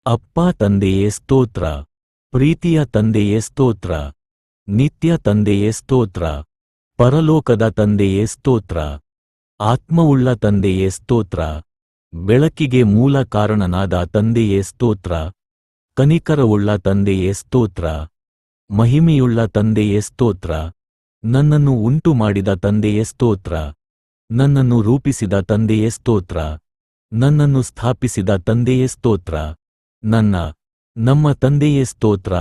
ಅಪ್ಪ ತಂದೆಯೇ ಸ್ತೋತ್ರ, ಪ್ರೀತಿಯ ತಂದೆಯೇ ಸ್ತೋತ್ರ, ನಿತ್ಯ ತಂದೆಯೇ ಸ್ತೋತ್ರ, ಪರಲೋಕದ ತಂದೆಯೇ ಸ್ತೋತ್ರ, ಆತ್ಮವುಳ್ಳ ತಂದೆಯೇ ಸ್ತೋತ್ರ, ಬೆಳಕಿಗೆ ಮೂಲ ಕಾರಣನಾದ ತಂದೆಯೇ ಸ್ತೋತ್ರ, ಕನಿಕರವುಳ್ಳ ತಂದೆಯೇ ಸ್ತೋತ್ರ, ಮಹಿಮೆಯುಳ್ಳ ತಂದೆಯೇ ಸ್ತೋತ್ರ, ನನ್ನನ್ನು ಉಂಟು ಮಾಡಿದ ತಂದೆಯೇ ಸ್ತೋತ್ರ, ನನ್ನನ್ನು ರೂಪಿಸಿದ ತಂದೆಯೇ ಸ್ತೋತ್ರ, ನನ್ನನ್ನು ಸ್ಥಾಪಿಸಿದ ತಂದೆಯೇ ಸ್ತೋತ್ರ, ನಮ್ಮ ತಂದೆಯೇ ಸ್ತೋತ್ರ,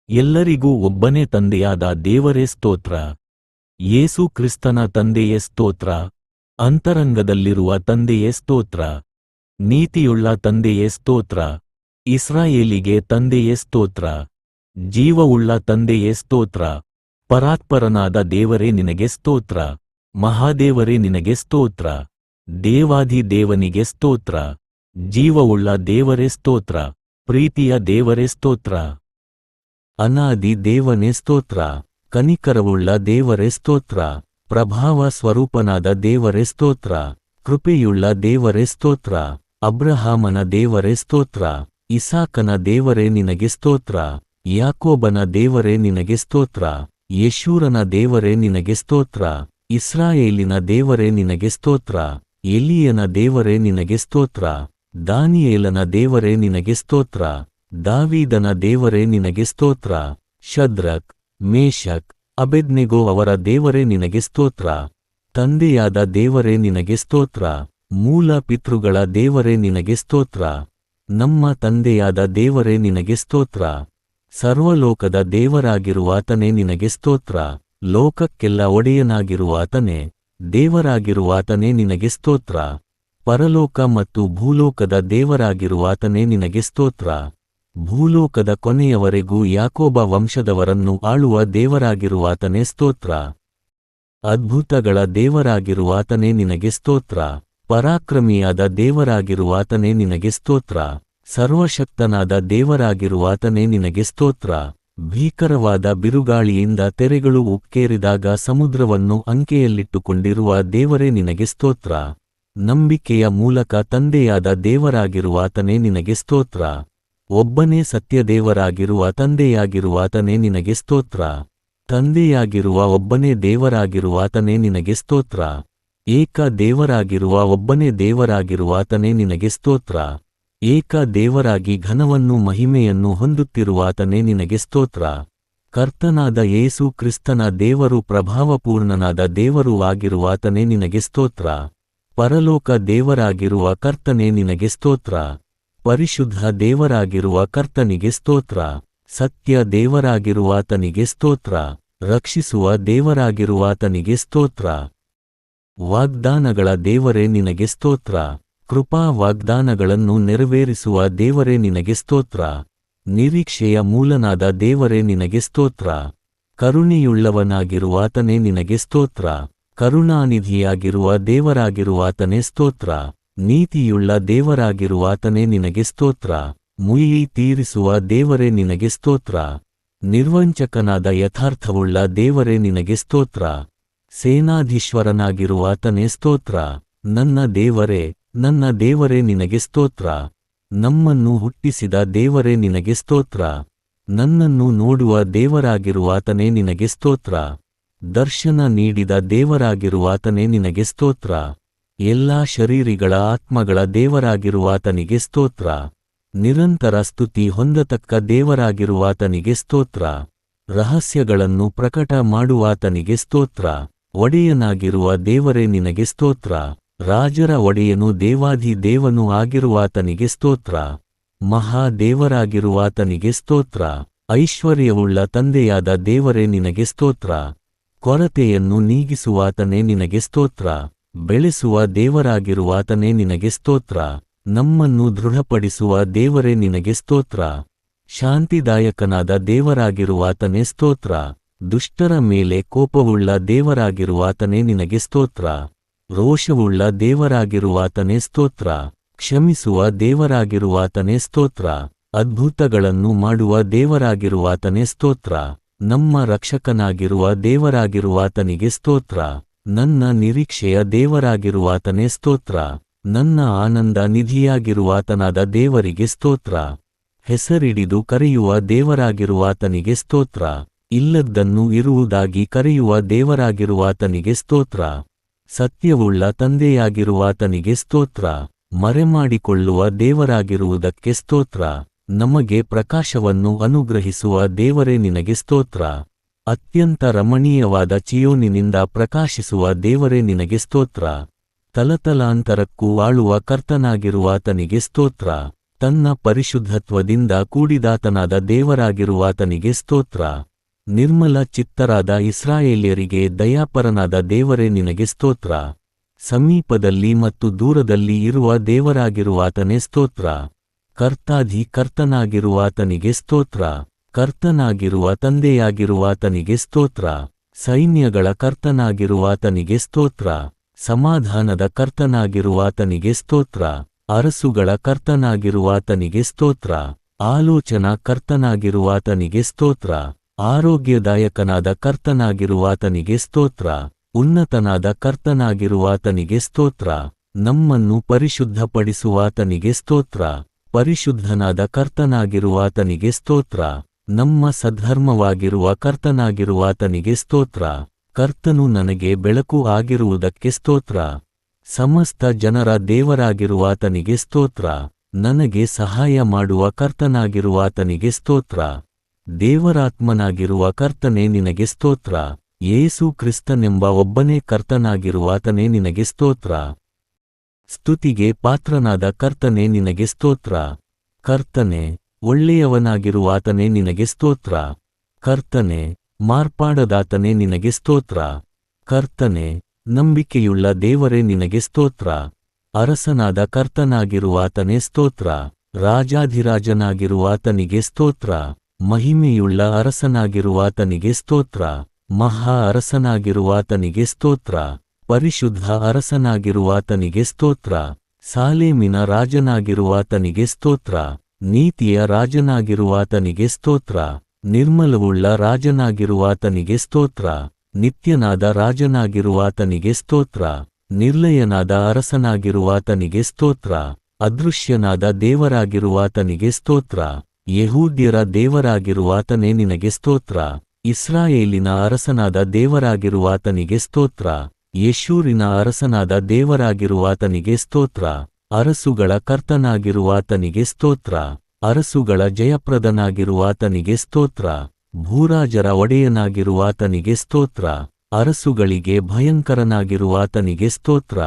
ಎಲ್ಲರಿಗೂ ಒಬ್ಬನೇ ತಂದೆಯಾದ ದೇವರೇ ಸ್ತೋತ್ರ, ಯೇಸು ಕ್ರಿಸ್ತನ ತಂದೆಯೇ ಸ್ತೋತ್ರ, ಅಂತರಂಗದಲ್ಲಿರುವ ತಂದೆಯೇ ಸ್ತೋತ್ರ, ನೀತಿಯುಳ್ಳ ತಂದೆಯೇ ಸ್ತೋತ್ರ, ಇಸ್ರಾಯೇಲಿಗೆ ತಂದೆಯೇ ಸ್ತೋತ್ರ, ಜೀವವುಳ್ಳ ತಂದೆಯೇ ಸ್ತೋತ್ರ, ಪರಾತ್ಪರನಾದ ದೇವರೇ ನಿನಗೆ ಸ್ತೋತ್ರ, ಮಹಾದೇವರೇ ನಿನಗೆ ಸ್ತೋತ್ರ, ದೇವಾಧಿದೇವನಿಗೆ ಸ್ತೋತ್ರ, ಜೀವವುಳ್ಳ ದೇವರೇ ಸ್ತೋತ್ರ, ಪ್ರೀತಿಯ ದೇವರೇ ಸ್ತೋತ್ರ, ಅನಾದಿ ದೇವನೇ ಸ್ತೋತ್ರ, ಕನಿಕರವುಳ್ಳ ದೇವರೇ ಸ್ತೋತ್ರ, ಪ್ರಭಾವ ಸ್ವರೂಪನಾದ ದೇವರೇ ಸ್ತೋತ್ರ, ಕೃಪೆಯುಳ್ಳ ದೇವರೇ ಸ್ತೋತ್ರ, ಅಬ್ರಹಾಮನ ದೇವರೇ ಸ್ತೋತ್ರ, ಇಸಾಕನ ದೇವರೇ ನಿನಗೆ ಸ್ತೋತ್ರ, ಯಾಕೋಬನ ದೇವರೇ ನಿನಗೆ ಸ್ತೋತ್ರ, ಯೆಶೂರನ ದೇವರೇ ನಿನಗೆ ಸ್ತೋತ್ರ, ಇಸ್ರಾಯೇಲಿನ ದೇವರೇ ನಿನಗೆ ಸ್ತೋತ್ರ, ಎಲೀಯನ ದೇವರೇ ನಿನಗೆ ಸ್ತೋತ್ರ, ದಾನಿಯೇಲನ ದೇವರೇ ನಿನಗೆ ಸ್ತೋತ್ರ, ದಾವೀದನ ದೇವರೇ ನಿನಗೆ ಸ್ತೋತ್ರ, ಶದ್ರಕ್, ಮೇಷಕ್, ಅಬೇದ್ನೆಗೋ ಅವರ ದೇವರೇ ನಿನಗೆ ಸ್ತೋತ್ರ, ತಂದೆಯಾದ ದೇವರೇ ನಿನಗೆ ಸ್ತೋತ್ರ, ಮೂಲ ಪಿತೃಗಳ ದೇವರೇ ನಿನಗೆ ಸ್ತೋತ್ರ, ನಮ್ಮ ತಂದೆಯಾದ ದೇವರೇ ನಿನಗೆ ಸ್ತೋತ್ರ, ಸರ್ವಲೋಕದ ದೇವರಾಗಿರುವಾತನೇ ನಿನಗೆ ಸ್ತೋತ್ರ, ಲೋಕಕ್ಕೆಲ್ಲ ಒಡೆಯನಾಗಿರುವಾತನೇ, ದೇವರಾಗಿರುವಾತನೇ ನಿನಗೆ ಸ್ತೋತ್ರ, ಪರಲೋಕ ಮತ್ತು ಭೂಲೋಕದ ದೇವರಾಗಿರುವಾತನೇ ನಿನಗೆ ಸ್ತೋತ್ರ, ಭೂಲೋಕದ ಕೊನೆಯವರೆಗೂ ಯಾಕೋಬ ವಂಶದವರನ್ನು ಆಳುವ ದೇವರಾಗಿರುವಾತನೇ ಸ್ತೋತ್ರ, ಅದ್ಭುತಗಳ ದೇವರಾಗಿರುವಾತನೇ ನಿನಗೆ ಸ್ತೋತ್ರ, ಪರಾಕ್ರಮಿಯಾದ ದೇವರಾಗಿರುವಾತನೇ ನಿನಗೆ ಸ್ತೋತ್ರ, ಸರ್ವಶಕ್ತನಾದ ದೇವರಾಗಿರುವಾತನೇ ನಿನಗೆ ಸ್ತೋತ್ರ, ಭೀಕರವಾದ ಬಿರುಗಾಳಿಯಿಂದ ತೆರೆಗಳು ಉಕ್ಕೇರಿದಾಗ ಸಮುದ್ರವನ್ನು ಅಂಕೆಯಲ್ಲಿಟ್ಟುಕೊಂಡಿರುವ ದೇವರೇ ನಿನಗೆ ಸ್ತೋತ್ರ, ನಂಬಿಕೆಯ ಮೂಲಕ ತಂದೆಯಾದ ದೇವರಾಗಿರುವಾತನೇ ನಿನಗೆ ಸ್ತೋತ್ರ, ಒಬ್ಬನೇ ಸತ್ಯದೇವರಾಗಿರುವ ತಂದೆಯಾಗಿರುವಾತನೇ ನಿನಗೆ ಸ್ತೋತ್ರ, ತಂದೆಯಾಗಿರುವ ಒಬ್ಬನೇ ದೇವರಾಗಿರುವಾತನೇ ನಿನಗೆ ಸ್ತೋತ್ರ, ಏಕ ದೇವರಾಗಿರುವ ಒಬ್ಬನೇ ದೇವರಾಗಿರುವಾತನೇ ನಿನಗೆ ಸ್ತೋತ್ರ, ಏಕ ದೇವರಾಗಿ ಘನವನ್ನು ಮಹಿಮೆಯನ್ನು ಹೊಂದುತ್ತಿರುವಾತನೇ ನಿನಗೆ ಸ್ತೋತ್ರ, ಕರ್ತನಾದ ಯೇಸು ಕ್ರಿಸ್ತನ ದೇವರು ಪ್ರಭಾವಪೂರ್ಣನಾದ ದೇವರೂ ಆಗಿರುವಾತನೇ ನಿನಗೆ ಸ್ತೋತ್ರ, ಪರಲೋಕ ದೇವರಾಗಿರುವ ಕರ್ತನೇ ನಿನಗೆ ಸ್ತೋತ್ರ, ಪರಿಶುದ್ಧ ದೇವರಾಗಿರುವ ಕರ್ತನಿಗೆ ಸ್ತೋತ್ರ, ಸತ್ಯ ದೇವರಾಗಿರುವಾತನಿಗೆ ಸ್ತೋತ್ರ, ರಕ್ಷಿಸುವ ದೇವರಾಗಿರುವಾತನಿಗೆ ಸ್ತೋತ್ರ, ವಾಗ್ದಾನಗಳ ದೇವರೇ ನಿನಗೆ ಸ್ತೋತ್ರ, ಕೃಪಾ ವಾಗ್ದಾನಗಳನ್ನು ನೆರವೇರಿಸುವ ದೇವರೇ ನಿನಗೆ ಸ್ತೋತ್ರ, ನಿರೀಕ್ಷೆಯ ಮೂಲನಾದ ದೇವರೇ ನಿನಗೆ ಸ್ತೋತ್ರ, ಕರುಣೆಯುಳ್ಳವನಾಗಿರುವಾತನೇ ನಿನಗೆ ಸ್ತೋತ್ರ, ಕರುಣಾನಿಧಿಯಾಗಿರುವ ದೇವರಾಗಿರುವಾತನೇ ಸ್ತೋತ್ರ, ನೀತಿಯುಳ್ಳ ದೇವರಾಗಿರುವಾತನೇ ನಿನಗೆ ಸ್ತೋತ್ರ, ಮುಯಿ ತೀರಿಸುವ ದೇವರೇ ನಿನಗೆ ಸ್ತೋತ್ರ, ನಿರ್ವಂಚಕನಾದ ಯಥಾರ್ಥವುಳ್ಳ ದೇವರೇ ನಿನಗೆ ಸ್ತೋತ್ರ, ಸೇನಾಧೀಶ್ವರನಾಗಿರುವಾತನೇ ಸ್ತೋತ್ರ, ನನ್ನ ದೇವರೇ ನಿನಗೆ ಸ್ತೋತ್ರ, ನಮ್ಮನ್ನು ಹುಟ್ಟಿಸಿದ ದೇವರೇ ನಿನಗೆ ಸ್ತೋತ್ರ, ನನ್ನನ್ನು ನೋಡುವ ದೇವರಾಗಿರುವಾತನೇ ನಿನಗೆ ಸ್ತೋತ್ರ, ದರ್ಶನ ನೀಡಿದ ದೇವರಾಗಿರುವಾತನೇ ನಿನಗೆ ಸ್ತೋತ್ರ, ಎಲ್ಲಾ ಶರೀರಿಗಳ ಆತ್ಮಗಳ ದೇವರಾಗಿರುವಾತನಿಗೆ ಸ್ತೋತ್ರ, ನಿರಂತರ ಸ್ತುತಿ ಹೊಂದತಕ್ಕ ದೇವರಾಗಿರುವಾತನಿಗೆ ಸ್ತೋತ್ರ, ರಹಸ್ಯಗಳನ್ನು ಪ್ರಕಟ ಮಾಡುವಾತನಿಗೆ ಸ್ತೋತ್ರ, ಒಡೆಯನಾಗಿರುವ ದೇವರೇ ನಿನಗೆ ಸ್ತೋತ್ರ, ರಾಜರ ಒಡೆಯನು ದೇವಾಧಿದೇವನೂ ಆಗಿರುವಾತನಿಗೆ ಸ್ತೋತ್ರ, ಮಹಾದೇವರಾಗಿರುವಾತನಿಗೆ ಸ್ತೋತ್ರ, ಐಶ್ವರ್ಯವುಳ್ಳ ತಂದೆಯಾದ ದೇವರೇ ನಿನಗೆ ಸ್ತೋತ್ರ, ಕೊರತೆಯನ್ನು ನೀಗಿಸುವಾತನೇ ನಿನಗೆ ಸ್ತೋತ್ರ, ಬೆಳೆಸುವ ದೇವರಾಗಿರುವಾತನೇ ನಿನಗೆ ಸ್ತೋತ್ರ, ನಮ್ಮನ್ನು ದೃಢಪಡಿಸುವ ದೇವರೇ ನಿನಗೆ ಸ್ತೋತ್ರ, ಶಾಂತಿದಾಯಕನಾದ ದೇವರಾಗಿರುವಾತನೇ ಸ್ತೋತ್ರ, ದುಷ್ಟರ ಮೇಲೆ ಕೋಪವುಳ್ಳ ದೇವರಾಗಿರುವಾತನೇ ನಿನಗೆ ಸ್ತೋತ್ರ, ರೋಷವುಳ್ಳ ದೇವರಾಗಿರುವಾತನೇ ಸ್ತೋತ್ರ, ಕ್ಷಮಿಸುವ ದೇವರಾಗಿರುವಾತನೇ ಸ್ತೋತ್ರ, ಅದ್ಭುತಗಳನ್ನು ಮಾಡುವ ದೇವರಾಗಿರುವಾತನೇ ಸ್ತೋತ್ರ, ನಮ್ಮ ರಕ್ಷಕನಾಗಿರುವ ದೇವರಾಗಿರುವಾತನಿಗೆ ಸ್ತೋತ್ರ, ನನ್ನ ನಿರೀಕ್ಷೆಯ ದೇವರಾಗಿರುವಾತನೇ ಸ್ತೋತ್ರ, ನನ್ನ ಆನಂದ ನಿಧಿಯಾಗಿರುವಾತನಾದ ದೇವರಿಗೆ ಸ್ತೋತ್ರ, ಹೆಸರಿಡಿದು ಕರೆಯುವ ದೇವರಾಗಿರುವಾತನಿಗೆ ಸ್ತೋತ್ರ. ಇಲ್ಲದ್ದನ್ನು ಇರುವುದಾಗಿ ಕರೆಯುವ ದೇವರಾಗಿರುವಾತನಿಗೆ ಸ್ತೋತ್ರ. ಸತ್ಯವುಳ್ಳ ತಂದೆಯಾಗಿರುವಾತನಿಗೆ ಸ್ತೋತ್ರ. ಮರೆಮಾಡಿಕೊಳ್ಳುವ ದೇವರಾಗಿರುವುದಕ್ಕೆ ಸ್ತೋತ್ರ. ನಮಗೆ ಪ್ರಕಾಶವನ್ನು ಅನುಗ್ರಹಿಸುವ ದೇವರೇ ನಿನಗೆ ಸ್ತೋತ್ರ. ಅತ್ಯಂತ ರಮಣೀಯವಾದ ಚಿಯೋನಿನಿಂದ ಪ್ರಕಾಶಿಸುವ ದೇವರೇ ನಿನಗೆ ಸ್ತೋತ್ರ. ತಲತಲಾಂತರಕ್ಕೂ ಆಳುವ ಕರ್ತನಾಗಿರುವಾತನಿಗೆ ಸ್ತೋತ್ರ. ತನ್ನ ಪರಿಶುದ್ಧತ್ವದಿಂದ ಕೂಡಿದಾತನಾದ ದೇವರಾಗಿರುವಾತನಿಗೆ ಸ್ತೋತ್ರ. ನಿರ್ಮಲ ಚಿತ್ತರಾದ ಇಸ್ರಾಯೇಲ್ಯರಿಗೆ ದಯಾಪರನಾದ ದೇವರೇ ನಿನಗೆ ಸ್ತೋತ್ರ. ಸಮೀಪದಲ್ಲಿ ಮತ್ತು ದೂರದಲ್ಲಿ ಇರುವ ದೇವರಾಗಿರುವಾತನೇ ಸ್ತೋತ್ರ. ಕರ್ತಾಧಿ ಕರ್ತನಾಗಿರುವಾತನಿಗೆ ಸ್ತೋತ್ರ. ಕರ್ತನಾಗಿರುವ ತಂದೆಯಾಗಿರುವಾತನಿಗೆ ಸ್ತೋತ್ರ. ಸೈನ್ಯಗಳ ಕರ್ತನಾಗಿರುವಾತನಿಗೆ ಸ್ತೋತ್ರ. ಸಮಾಧಾನದ ಕರ್ತನಾಗಿರುವಾತನಿಗೆ ಸ್ತೋತ್ರ. ಅರಸುಗಳ ಕರ್ತನಾಗಿರುವಾತನಿಗೆ ಸ್ತೋತ್ರ. ಆಲೋಚನಾ ಕರ್ತನಾಗಿರುವಾತನಿಗೆ ಸ್ತೋತ್ರ. ಆರೋಗ್ಯದಾಯಕನಾದ ಕರ್ತನಾಗಿರುವಾತನಿಗೆ ಸ್ತೋತ್ರ. ಉನ್ನತನಾದ ಕರ್ತನಾಗಿರುವಾತನಿಗೆ ಸ್ತೋತ್ರ. ನಮ್ಮನ್ನು ಪರಿಶುದ್ಧಪಡಿಸುವಾತನಿಗೆ ಸ್ತೋತ್ರ. ಪರಿಶುದ್ಧನಾದ ಕರ್ತನಾಗಿರುವಾತನಿಗೆ ಸ್ತೋತ್ರ. ನಮ್ಮ ಸದ್ಧರ್ಮವಾಗಿರುವ ಕರ್ತನಾಗಿರುವಾತನಿಗೆ ಸ್ತೋತ್ರ. ಕರ್ತನು ನನಗೆ ಬೆಳಕು ಆಗಿರುವುದಕ್ಕೆ ಸ್ತೋತ್ರ. ಸಮಸ್ತ ಜನರ ದೇವರಾಗಿರುವಾತನಿಗೆ ಸ್ತೋತ್ರ. ನನಗೆ ಸಹಾಯ ಮಾಡುವ ಕರ್ತನಾಗಿರುವಾತನಿಗೆ ಸ್ತೋತ್ರ. ದೇವರಾತ್ಮನಾಗಿರುವ ಕರ್ತನೇ ನಿನಗೆ ಸ್ತೋತ್ರ. ಯೇಸು ಕ್ರಿಸ್ತನೆಂಬ ಒಬ್ಬನೇ ಕರ್ತನಾಗಿರುವಾತನೇ ನಿನಗೆ ಸ್ತೋತ್ರ. ಸ್ತುತಿಗೆ ಪಾತ್ರನಾದ ಕರ್ತನೇ ನಿನಗೆ ಸ್ತೋತ್ರ. ಕರ್ತನೇ, ಒಳ್ಳೆಯವನಾಗಿರುವಾತನೇ ನಿನಗೆ ಸ್ತೋತ್ರ. ಕರ್ತನೇ, ಮಾರ್ಪಾಡದಾತನೇ ನಿನಗೆ ಸ್ತೋತ್ರ. ಕರ್ತನೇ, ನಂಬಿಕೆಯುಳ್ಳ ದೇವರೇ ನಿನಗೆ ಸ್ತೋತ್ರ. ಅರಸನಾದ ಕರ್ತನಾಗಿರುವಾತನೇ ಸ್ತೋತ್ರ. ರಾಜಾಧಿರಾಜನಾಗಿರುವಾತನಿಗೆ ಸ್ತೋತ್ರ. ಮಹಿಮೆಯುಳ್ಳ ಅರಸನಾಗಿರುವಾತನಿಗೆ ಸ್ತೋತ್ರ. ಮಹಾ ಅರಸನಾಗಿರುವಾತನಿಗೆ ಸ್ತೋತ್ರ. ಪರಿಶುದ್ಧ ಅರಸನಾಗಿರುವಾತನಿಗೆ ಸ್ತೋತ್ರ. ಸಾಲೇಮಿನ ರಾಜನಾಗಿರುವಾತನಿಗೆ ಸ್ತೋತ್ರ. ನೀತಿಯ ರಾಜನಾಗಿರುವಾತನಿಗೆ ಸ್ತೋತ್ರ. ನಿರ್ಮಲವುಳ್ಳ ರಾಜನಾಗಿರುವಾತನಿಗೆ ಸ್ತೋತ್ರ. ನಿತ್ಯನಾದ ರಾಜನಾಗಿರುವಾತನಿಗೆ ಸ್ತೋತ್ರ. ನಿರ್ಲಯನಾದ ಅರಸನಾಗಿರುವಾತನಿಗೆ ಸ್ತೋತ್ರ. ಅದೃಶ್ಯನಾದ ದೇವರಾಗಿರುವಾತನಿಗೆ ಸ್ತೋತ್ರ. ಯೆಹೂದ್ಯರ ದೇವರಾಗಿರುವಾತನೇ ನಿನಗೆ ಸ್ತೋತ್ರ. ಇಸ್ರಾಯೇಲಿನ ಅರಸನಾದ ದೇವರಾಗಿರುವಾತನಿಗೆ ಸ್ತೋತ್ರ. ಯೆಶೂರಿನ ಅರಸನಾದ ದೇವರಾಗಿರುವಾತನಿಗೆ ಸ್ತೋತ್ರ. ಅರಸುಗಳ ಕರ್ತನಾಗಿರುವಾತನಿಗೆ ಸ್ತೋತ್ರ. ಅರಸುಗಳ ಜಯಪ್ರದನಾಗಿರುವಾತನಿಗೆ ಸ್ತೋತ್ರ. ಭೂರಾಜರ ಒಡೆಯನಾಗಿರುವಾತನಿಗೆ ಸ್ತೋತ್ರ. ಅರಸುಗಳಿಗೆ ಭಯಂಕರನಾಗಿರುವಾತನಿಗೆ ಸ್ತೋತ್ರ.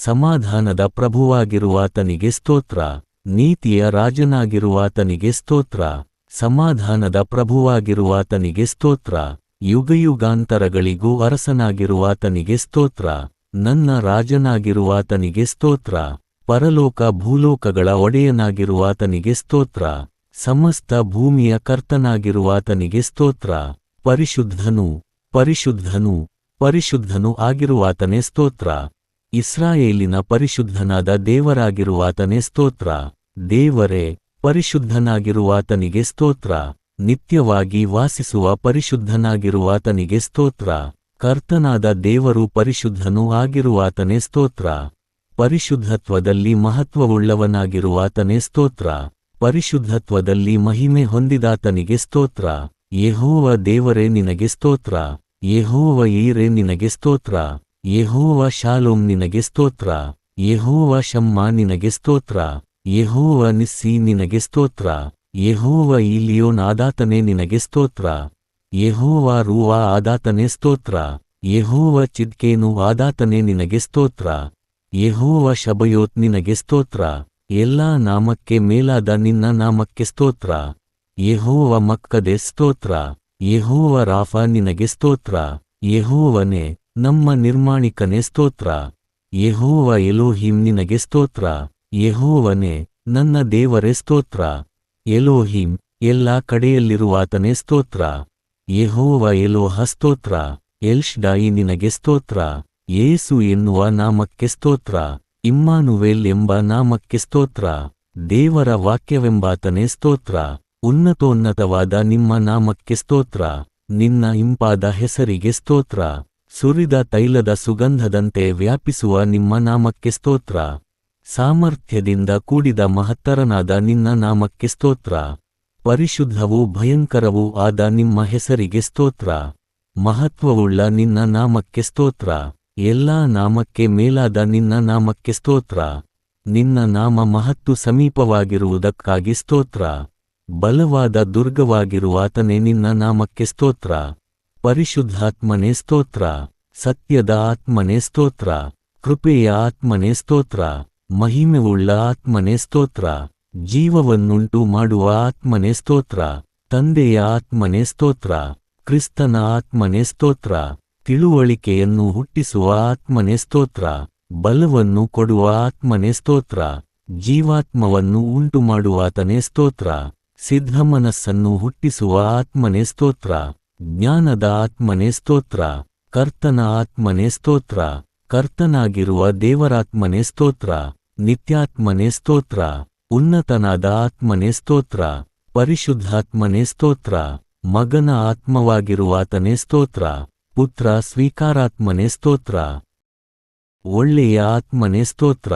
ಸಮಾಧಾನದ ಪ್ರಭುವಾಗಿರುವಾತನಿಗೆ ಸ್ತೋತ್ರ. ನೀತಿಯ ರಾಜನಾಗಿರುವಾತನಿಗೆ ಸ್ತೋತ್ರ. ಸಮಾಧಾನದ ಪ್ರಭುವಾಗಿರುವಾತನಿಗೆ ಸ್ತೋತ್ರ. ಯುಗಯುಗಾಂತರಗಳಿಗೂ ಅರಸನಾಗಿರುವಾತನಿಗೆ ಸ್ತೋತ್ರ. ನನ್ನ ರಾಜನಾಗಿರುವಾತನಿಗೆ ಸ್ತೋತ್ರ. ಪರಲೋಕ ಭೂಲೋಕಗಳ ಒಡೆಯನಾಗಿರುವಾತನಿಗೆ ಸ್ತೋತ್ರ. ಸಮಸ್ತ ಭೂಮಿಯ ಕರ್ತನಾಗಿರುವಾತನಿಗೆ ಸ್ತೋತ್ರ. ಪರಿಶುದ್ಧನು, ಪರಿಶುದ್ಧನು, ಪರಿಶುದ್ಧನು ಆಗಿರುವಾತನೇ ಸ್ತೋತ್ರ. ಇಸ್ರಾಯೇಲಿನ ಪರಿಶುದ್ಧನಾದ ದೇವರಾಗಿರುವಾತನೇ ಸ್ತೋತ್ರ. ದೇವರೇ, ಪರಿಶುದ್ಧನಾಗಿರುವಾತನಿಗೆ ಸ್ತೋತ್ರ. ನಿತ್ಯವಾಗಿ ವಾಸಿಸುವ ಪರಿಶುದ್ಧನಾಗಿರುವಾತನಿಗೆ ಸ್ತೋತ್ರ. ಕರ್ತನಾದ ದೇವರು ಪರಿಶುದ್ಧನೂ ಆಗಿರುವಾತನೇ ಸ್ತೋತ್ರ. ಪರಿಶುದ್ಧತ್ವದಲ್ಲಿ ಮಹತ್ವವುಳ್ಳವನಾಗಿರುವಾತನೇ ಸ್ತೋತ್ರ. ಪರಿಶುದ್ಧತ್ವದಲ್ಲಿ ಮಹಿಮೆ ಹೊಂದಿದಾತನಿಗೆ ಸ್ತೋತ್ರ. ಯೆಹೋವ ದೇವರೇ ನಿನಗೆ ಸ್ತೋತ್ರ. ಯೆಹೋವ ಈರೇ ನಿನಗೆ ಸ್ತೋತ್ರ. ಯೆಹೋವ ಶಾಲೋಮ್ ನಿನಗೆ ಸ್ತೋತ್ರ. ಯೆಹೋವ ಶಮ್ಮ ನಿನಗೆ ಸ್ತೋತ್ರ. ಯೆಹೋವ ನಿಸ್ಸಿ ನಿನಗೆ ಸ್ತೋತ್ರ. ಯೆಹೋವ ಇಲಿಯೋನ್ ಆದಾತನೇ ನಿನಗೆ ಸ್ತೋತ್ರ. ಯೆಹೋವ ರೂವಾ ಆದಾತನೇ ಸ್ತೋತ್ರ. ಯೆಹೋವ ಚಿದ್ಕೇನು ಆದಾತನೇ ನಿನಗೆ ಸ್ತೋತ್ರ. ಯೆಹೋವ ಶಬಯೋತ್ ನಿನಗೆ ಸ್ತೋತ್ರ. ಎಲ್ಲಾ ನಾಮಕ್ಕೆ ಮೇಲಾದ ನಿನ್ನ ನಾಮಕ್ಕೆ ಸ್ತೋತ್ರ. ಯೆಹೋವ ಮಕ್ಕದೆ ಸ್ತೋತ್ರ. ಯೆಹೋವ ರಾಫ ನಿನಗೆ ಸ್ತೋತ್ರ. ಯೆಹೋವನೇ, ನಮ್ಮ ನಿರ್ಮಾಣಿಕನೇ ಸ್ತೋತ್ರ. ಯೆಹೋವ ಎಲೋಹಿಂ ನಿನಗೆ ಸ್ತೋತ್ರ. ಯೆಹೋವನೇ, ನನ್ನ ದೇವರೇ ಸ್ತೋತ್ರ. ಎಲೋಹಿಂ, ಎಲ್ಲಾ ಕಡೆಯಲ್ಲಿರುವಾತನೇ ಸ್ತೋತ್ರ. ಯೆಹೋವ ಎಲೋಹ ಸ್ತೋತ್ರ. ಎಲ್ಶಡಾಯಿ ನಿನಗೆ ಸ್ತೋತ್ರ. ಯೇಸು ಎನ್ನುವ ನಾಮಕ್ಕೆ ಸ್ತೋತ್ರ. ಇಮ್ಮಾನುವೇಲ್ ಎಂಬ ನಾಮಕ್ಕೆ ಸ್ತೋತ್ರ. ದೇವರ ವಾಕ್ಯವೆಂಬಾತನೇ ಸ್ತೋತ್ರ. ಉನ್ನತೋನ್ನತವಾದ ನಿಮ್ಮ ನಾಮಕ್ಕೆ ಸ್ತೋತ್ರ. ನಿನ್ನ ಇಂಪಾದ ಹೆಸರಿಗೆ ಸ್ತೋತ್ರ. ಸುರಿದ ತೈಲದ ಸುಗಂಧದಂತೆ ವ್ಯಾಪಿಸುವ ನಿಮ್ಮ ನಾಮಕ್ಕೆ ಸ್ತೋತ್ರ. ಸಾಮರ್ಥ್ಯದಿಂದ ಕೂಡಿದ ಮಹತ್ತರನಾದ ನಿನ್ನ ನಾಮಕ್ಕೆ ಸ್ತೋತ್ರ. ಪರಿಶುದ್ಧವೂ ಭಯಂಕರವೂ ಆದ ನಿಮ್ಮ ಹೆಸರಿಗೆ ಸ್ತೋತ್ರ. ಮಹತ್ವವುಳ್ಳ ನಿನ್ನ ನಾಮಕ್ಕೆ ಸ್ತೋತ್ರ. ಎಲ್ಲಾ ನಾಮಕ್ಕೆ ಮೇಲಾದ ನಿನ್ನ ನಾಮಕ್ಕೆ ಸ್ತೋತ್ರ. ನಿನ್ನ ನಾಮ ಮಹತ್ತು ಸಮೀಪವಾಗಿರುವುದಕ್ಕಾಗಿ ಸ್ತೋತ್ರ. ಬಲವಾದ ದುರ್ಗವಾಗಿರುವಾತನೇ ನಿನ್ನ ನಾಮಕ್ಕೆ ಸ್ತೋತ್ರ. ಪರಿಶುದ್ಧಾತ್ಮನೇ ಸ್ತೋತ್ರ. ಸತ್ಯದ ಆತ್ಮನೇ ಸ್ತೋತ್ರ. ಕೃಪೆಯ ಆತ್ಮನೇ ಸ್ತೋತ್ರ. ಮಹಿಮೆವುಳ್ಳ ಆತ್ಮನೇ ಸ್ತೋತ್ರ. ಜೀವವನ್ನುಂಟು ಮಾಡುವ ಆತ್ಮನೇ ಸ್ತೋತ್ರ. ತಂದೆಯ ಆತ್ಮನೇ ಸ್ತೋತ್ರ. ಕ್ರಿಸ್ತನ ಆತ್ಮನೇ ಸ್ತೋತ್ರ. ತಿಳುವಳಿಕೆಯನ್ನು ಹುಟ್ಟಿಸುವ ಆತ್ಮನೇ ಸ್ತೋತ್ರ. ಬಲವನ್ನು ಕೊಡುವ ಆತ್ಮನೇ ಸ್ತೋತ್ರ. ಜೀವಾತ್ಮವನ್ನು ಉಂಟುಮಾಡುವಾತನೇ ಸ್ತೋತ್ರ. ಸಿದ್ಧಮನಸ್ಸನ್ನು ಹುಟ್ಟಿಸುವ ಆತ್ಮನೇ ಸ್ತೋತ್ರ. ಜ್ಞಾನದ ಆತ್ಮನೇ ಸ್ತೋತ್ರ. ಕರ್ತನ ಆತ್ಮನೇ ಸ್ತೋತ್ರ. ಕರ್ತನಾಗಿರುವ ದೇವರಾತ್ಮನೇ ಸ್ತೋತ್ರ. ನಿತ್ಯಾತ್ಮನೇ ಸ್ತೋತ್ರ. ಉನ್ನತನಾದ ಆತ್ಮನೇ ಸ್ತೋತ್ರ. ಪರಿಶುದ್ಧಾತ್ಮನೇ ಸ್ತೋತ್ರ. ಮಗನ ಆತ್ಮವಾಗಿರುವಾತನೇ ಸ್ತೋತ್ರ. ಪುತ್ರ ಸ್ವೀಕಾರಾತ್ಮನೇ ಸ್ತೋತ್ರ. ಒಳ್ಳೆಯ ಆತ್ಮನೇ ಸ್ತೋತ್ರ.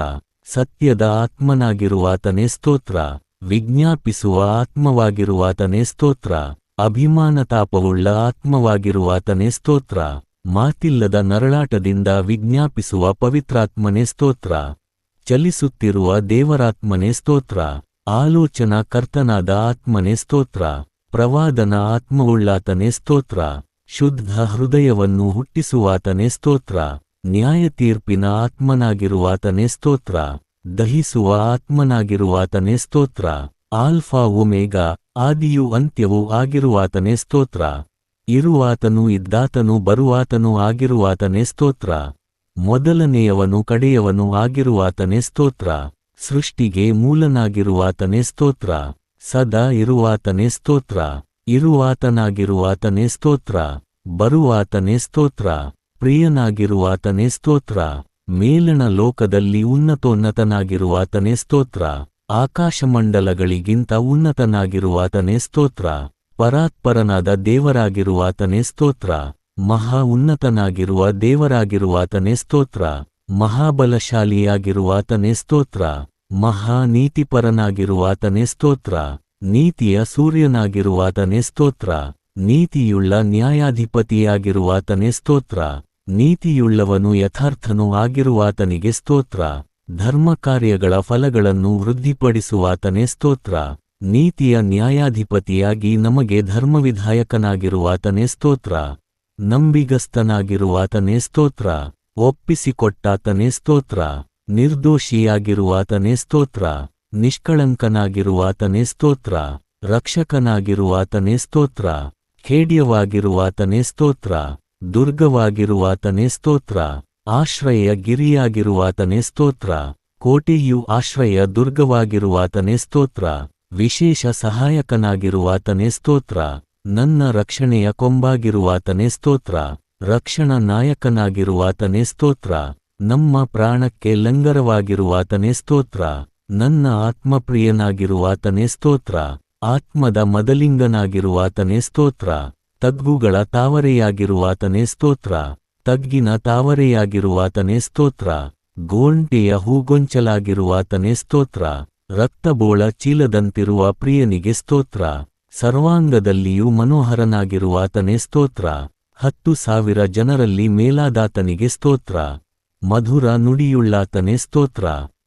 ಸತ್ಯದ ಆತ್ಮನಾಗಿರುವಾತನೇ ಸ್ತೋತ್ರ. ವಿಜ್ಞಾಪಿಸುವ ಆತ್ಮವಾಗಿರುವಾತನೇ ಸ್ತೋತ್ರ. ಅಭಿಮಾನತಾಪವುಳ್ಳ ಆತ್ಮವಾಗಿರುವಾತನೇ ಸ್ತೋತ್ರ. ಮಾತಿಲ್ಲದ ನರಳಾಟದಿಂದ ವಿಜ್ಞಾಪಿಸುವ ಪವಿತ್ರಾತ್ಮನೇ ಸ್ತೋತ್ರ. ಚಲಿಸುತ್ತಿರುವ ದೇವರಾತ್ಮನೇ ಸ್ತೋತ್ರ. ಆಲೋಚನಾ ಕರ್ತನಾದ ಆತ್ಮನೇ ಸ್ತೋತ್ರ. ಪ್ರವಾದನ ಆತ್ಮವುಳ್ಳಾತನೇ ಸ್ತೋತ್ರ. ಶುದ್ಧ ಹೃದಯವನ್ನು ಹುಟ್ಟಿಸುವಾತನೇ ಸ್ತೋತ್ರ. ನ್ಯಾಯತೀರ್ಪಿನ ಆತ್ಮನಾಗಿರುವಾತನೇ ಸ್ತೋತ್ರ. ದಹಿಸುವ ಆತ್ಮನಾಗಿರುವಾತನೇ ಸ್ತೋತ್ರ. ಆಲ್ಫಾ ಒಮೇಗಾ, ಆದಿಯೂ ಅಂತ್ಯವೂ ಆಗಿರುವಾತನೇ ಸ್ತೋತ್ರ. ಇರುವಾತನೂ ಇದ್ದಾತನೂ ಬರುವಾತನೂ ಆಗಿರುವಾತನೇ ಸ್ತೋತ್ರ. ಮೊದಲನೆಯವನು ಕಡೆಯವನು ಆಗಿರುವಾತನೇ ಸ್ತೋತ್ರ. ಸೃಷ್ಟಿಗೆ ಮೂಲನಾಗಿರುವಾತನೇ ಸ್ತೋತ್ರ. ಸದಾ ಇರುವಾತನೇ ಸ್ತೋತ್ರ. ಇರುವಾತನಾಗಿರುವಾತನೇ ಸ್ತೋತ್ರ. ಬರುವಾತನೇ ಸ್ತೋತ್ರ. ಪ್ರಿಯನಾಗಿರುವಾತನೇ ಸ್ತೋತ್ರ. ಮೇಲಣ ಲೋಕದಲ್ಲಿ ಉನ್ನತೋನ್ನತನಾಗಿರುವಾತನೇ ಸ್ತೋತ್ರ. ಆಕಾಶಮಂಡಲಗಳಿಗಿಂತ ಉನ್ನತನಾಗಿರುವಾತನೇ ಸ್ತೋತ್ರ. ಪರಾತ್ಪರನಾದ ದೇವರಾಗಿರುವಾತನೇ ಸ್ತೋತ್ರ. ಮಹಾ ಉನ್ನತನಾಗಿರುವ ದೇವರಾಗಿರುವಾತನೇ ಸ್ತೋತ್ರ. ಮಹಾಬಲಶಾಲಿಯಾಗಿರುವಾತನೇ ಸ್ತೋತ್ರ. ಮಹಾ ನೀತಿಪರನಾಗಿರುವಾತನೇ ಸ್ತೋತ್ರ. ನೀತಿಯ ಸೂರ್ಯನಾಗಿರುವಾತನೇ ಸ್ತೋತ್ರ. ನೀತಿಯುಳ್ಳ ನ್ಯಾಯಾಧಿಪತಿಯಾಗಿರುವಾತನೇ ಸ್ತೋತ್ರ. ನೀತಿಯುಳ್ಳವನು ಯಥಾರ್ಥನೂ ಆಗಿರುವಾತನಿಗೆ ಸ್ತೋತ್ರ. ಧರ್ಮಕಾರ್ಯಗಳ ಫಲಗಳನ್ನು ವೃದ್ಧಿಪಡಿಸುವಾತನೇ ಸ್ತೋತ್ರ. ನೀತಿಯ ನ್ಯಾಯಾಧಿಪತಿಯಾಗಿ ನಮಗೆ ಧರ್ಮವಿಧಾಯಕನಾಗಿರುವಾತನೇ ಸ್ತೋತ್ರ. ನಂಬಿಗಸ್ತನಾಗಿರುವಾತನೇ ಸ್ತೋತ್ರ. ಒಪ್ಪಿಸಿಕೊಟ್ಟಾತನೇ ಸ್ತೋತ್ರ. ನಿರ್ದೋಷಿಯಾಗಿರುವಾತನೇ ಸ್ತೋತ್ರ. ನಿಷ್ಕಳಂಕನಾಗಿರುವಾತನೇ ಸ್ತೋತ್ರ. ರಕ್ಷಕನಾಗಿರುವಾತನೇ ಸ್ತೋತ್ರ. ಖೇಡ್ಯವಾಗಿರುವಾತನೇ ಸ್ತೋತ್ರ. ದುರ್ಗವಾಗಿರುವಾತನೇ ಸ್ತೋತ್ರ. ಆಶ್ರಯ ಗಿರಿಯಾಗಿರುವಾತನೇ ಸ್ತೋತ್ರ. ಕೋಟೆಯು ಆಶ್ರಯ ದುರ್ಗವಾಗಿರುವಾತನೇ ಸ್ತೋತ್ರ. ವಿಶೇಷ ಸಹಾಯಕನಾಗಿರುವಾತನೇ ಸ್ತೋತ್ರ. ನನ್ನ ರಕ್ಷಣೆಯ ಕೊಂಬಾಗಿರುವಾತನೇ ಸ್ತೋತ್ರ. ರಕ್ಷಣಾ ನಾಯಕನಾಗಿರುವಾತನೇ ಸ್ತೋತ್ರ. ನಮ್ಮ ಪ್ರಾಣಕ್ಕೆ ಲಂಗರವಾಗಿರುವಾತನೇ ಸ್ತೋತ್ರ. ನನ್ನ ಆತ್ಮಪ್ರಿಯನಾಗಿರುವಾತನೇ ಸ್ತೋತ್ರ. ಆತ್ಮದ ಮದಲಿಂಗನಾಗಿರುವಾತನೇ ಸ್ತೋತ್ರ. ತಗ್ಗುಗಳ ತಾವರೆಯಾಗಿರುವಾತನೇ ಸ್ತೋತ್ರ. ತಗ್ಗಿನ ತಾವರೆಯಾಗಿರುವಾತನೇ ಸ್ತೋತ್ರ. ಗೋಂಟೆಯ ಹೂಗೊಂಚಲಾಗಿರುವಾತನೇ ಸ್ತೋತ್ರ. ರಕ್ತಬೋಳ ಚೀಲದಂತಿರುವ ಪ್ರಿಯನಿಗೆ ಸ್ತೋತ್ರ. ಸರ್ವಾಂಗದಲ್ಲಿಯೂ ಮನೋಹರನಾಗಿರುವಾತನೇ ಸ್ತೋತ್ರ. 10,000 ಜನರಲ್ಲಿ ಮೇಲಾದಾತನಿಗೆ ಸ್ತೋತ್ರ. ಮಧುರ ನುಡಿಯುಳ್ಳಾತನೇ ಸ್ತೋತ್ರ.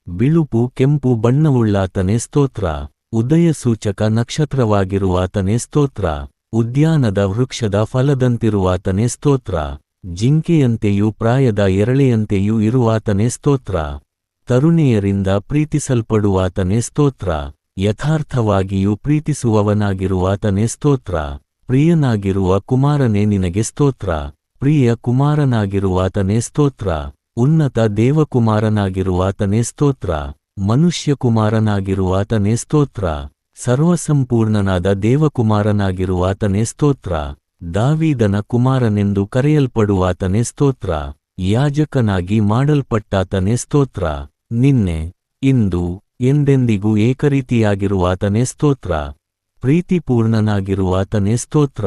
ಬಿಳುಪು ಕೆಂಪು ಬಣ್ಣವುಳ್ಳಾತನೇ ಸ್ತೋತ್ರ. ಉದಯಸೂಚಕ ನಕ್ಷತ್ರವಾಗಿರುವಾತನೇ ಸ್ತೋತ್ರ. ಉದ್ಯಾನದ ವೃಕ್ಷದ ಫಲದಂತಿರುವಾತನೇ ಸ್ತೋತ್ರ. ಜಿಂಕೆಯಂತೆಯೂ ಪ್ರಾಯದ ಎರಳೆಯಂತೆಯೂ ಇರುವಾತನೇ ಸ್ತೋತ್ರ. ತರುಣಿಯರಿಂದ ಪ್ರೀತಿಸಲ್ಪಡುವಾತನೇ ಸ್ತೋತ್ರ. ಯಥಾರ್ಥವಾಗಿಯೂ ಪ್ರೀತಿಸುವವನಾಗಿರುವಾತನೇ ಸ್ತೋತ್ರ. ಪ್ರಿಯನಾಗಿರುವ ಕುಮಾರನೇ ನಿನಗೆ ಸ್ತೋತ್ರ. ಪ್ರಿಯ ಕುಮಾರನಾಗಿರುವಾತನೇ ಸ್ತೋತ್ರ. ಉನ್ನತ ದೇವಕುಮಾರನಾಗಿರುವಾತನೇ ಸ್ತೋತ್ರ. ಮನುಷ್ಯಕುಮಾರನಾಗಿರುವಾತನೇ ಸ್ತೋತ್ರ. ಸರ್ವಸಂಪೂರ್ಣನಾದ ದೇವಕುಮಾರನಾಗಿರುವಾತನೇ ಸ್ತೋತ್ರ. ದಾವೀದನ ಕುಮಾರನೆಂದು ಕರೆಯಲ್ಪಡುವಾತನೇ ಸ್ತೋತ್ರ. ಯಾಜಕನಾಗಿ ಮಾಡಲ್ಪಟ್ಟಾತನೇ ಸ್ತೋತ್ರ. ನಿನ್ನೆ ಇಂದು ಎಂದೆಂದಿಗೂ ಏಕರೀತಿಯಾಗಿರುವಾತನೇ ಸ್ತೋತ್ರ. ಪ್ರೀತಿಪೂರ್ಣನಾಗಿರುವಾತನೇ ಸ್ತೋತ್ರ.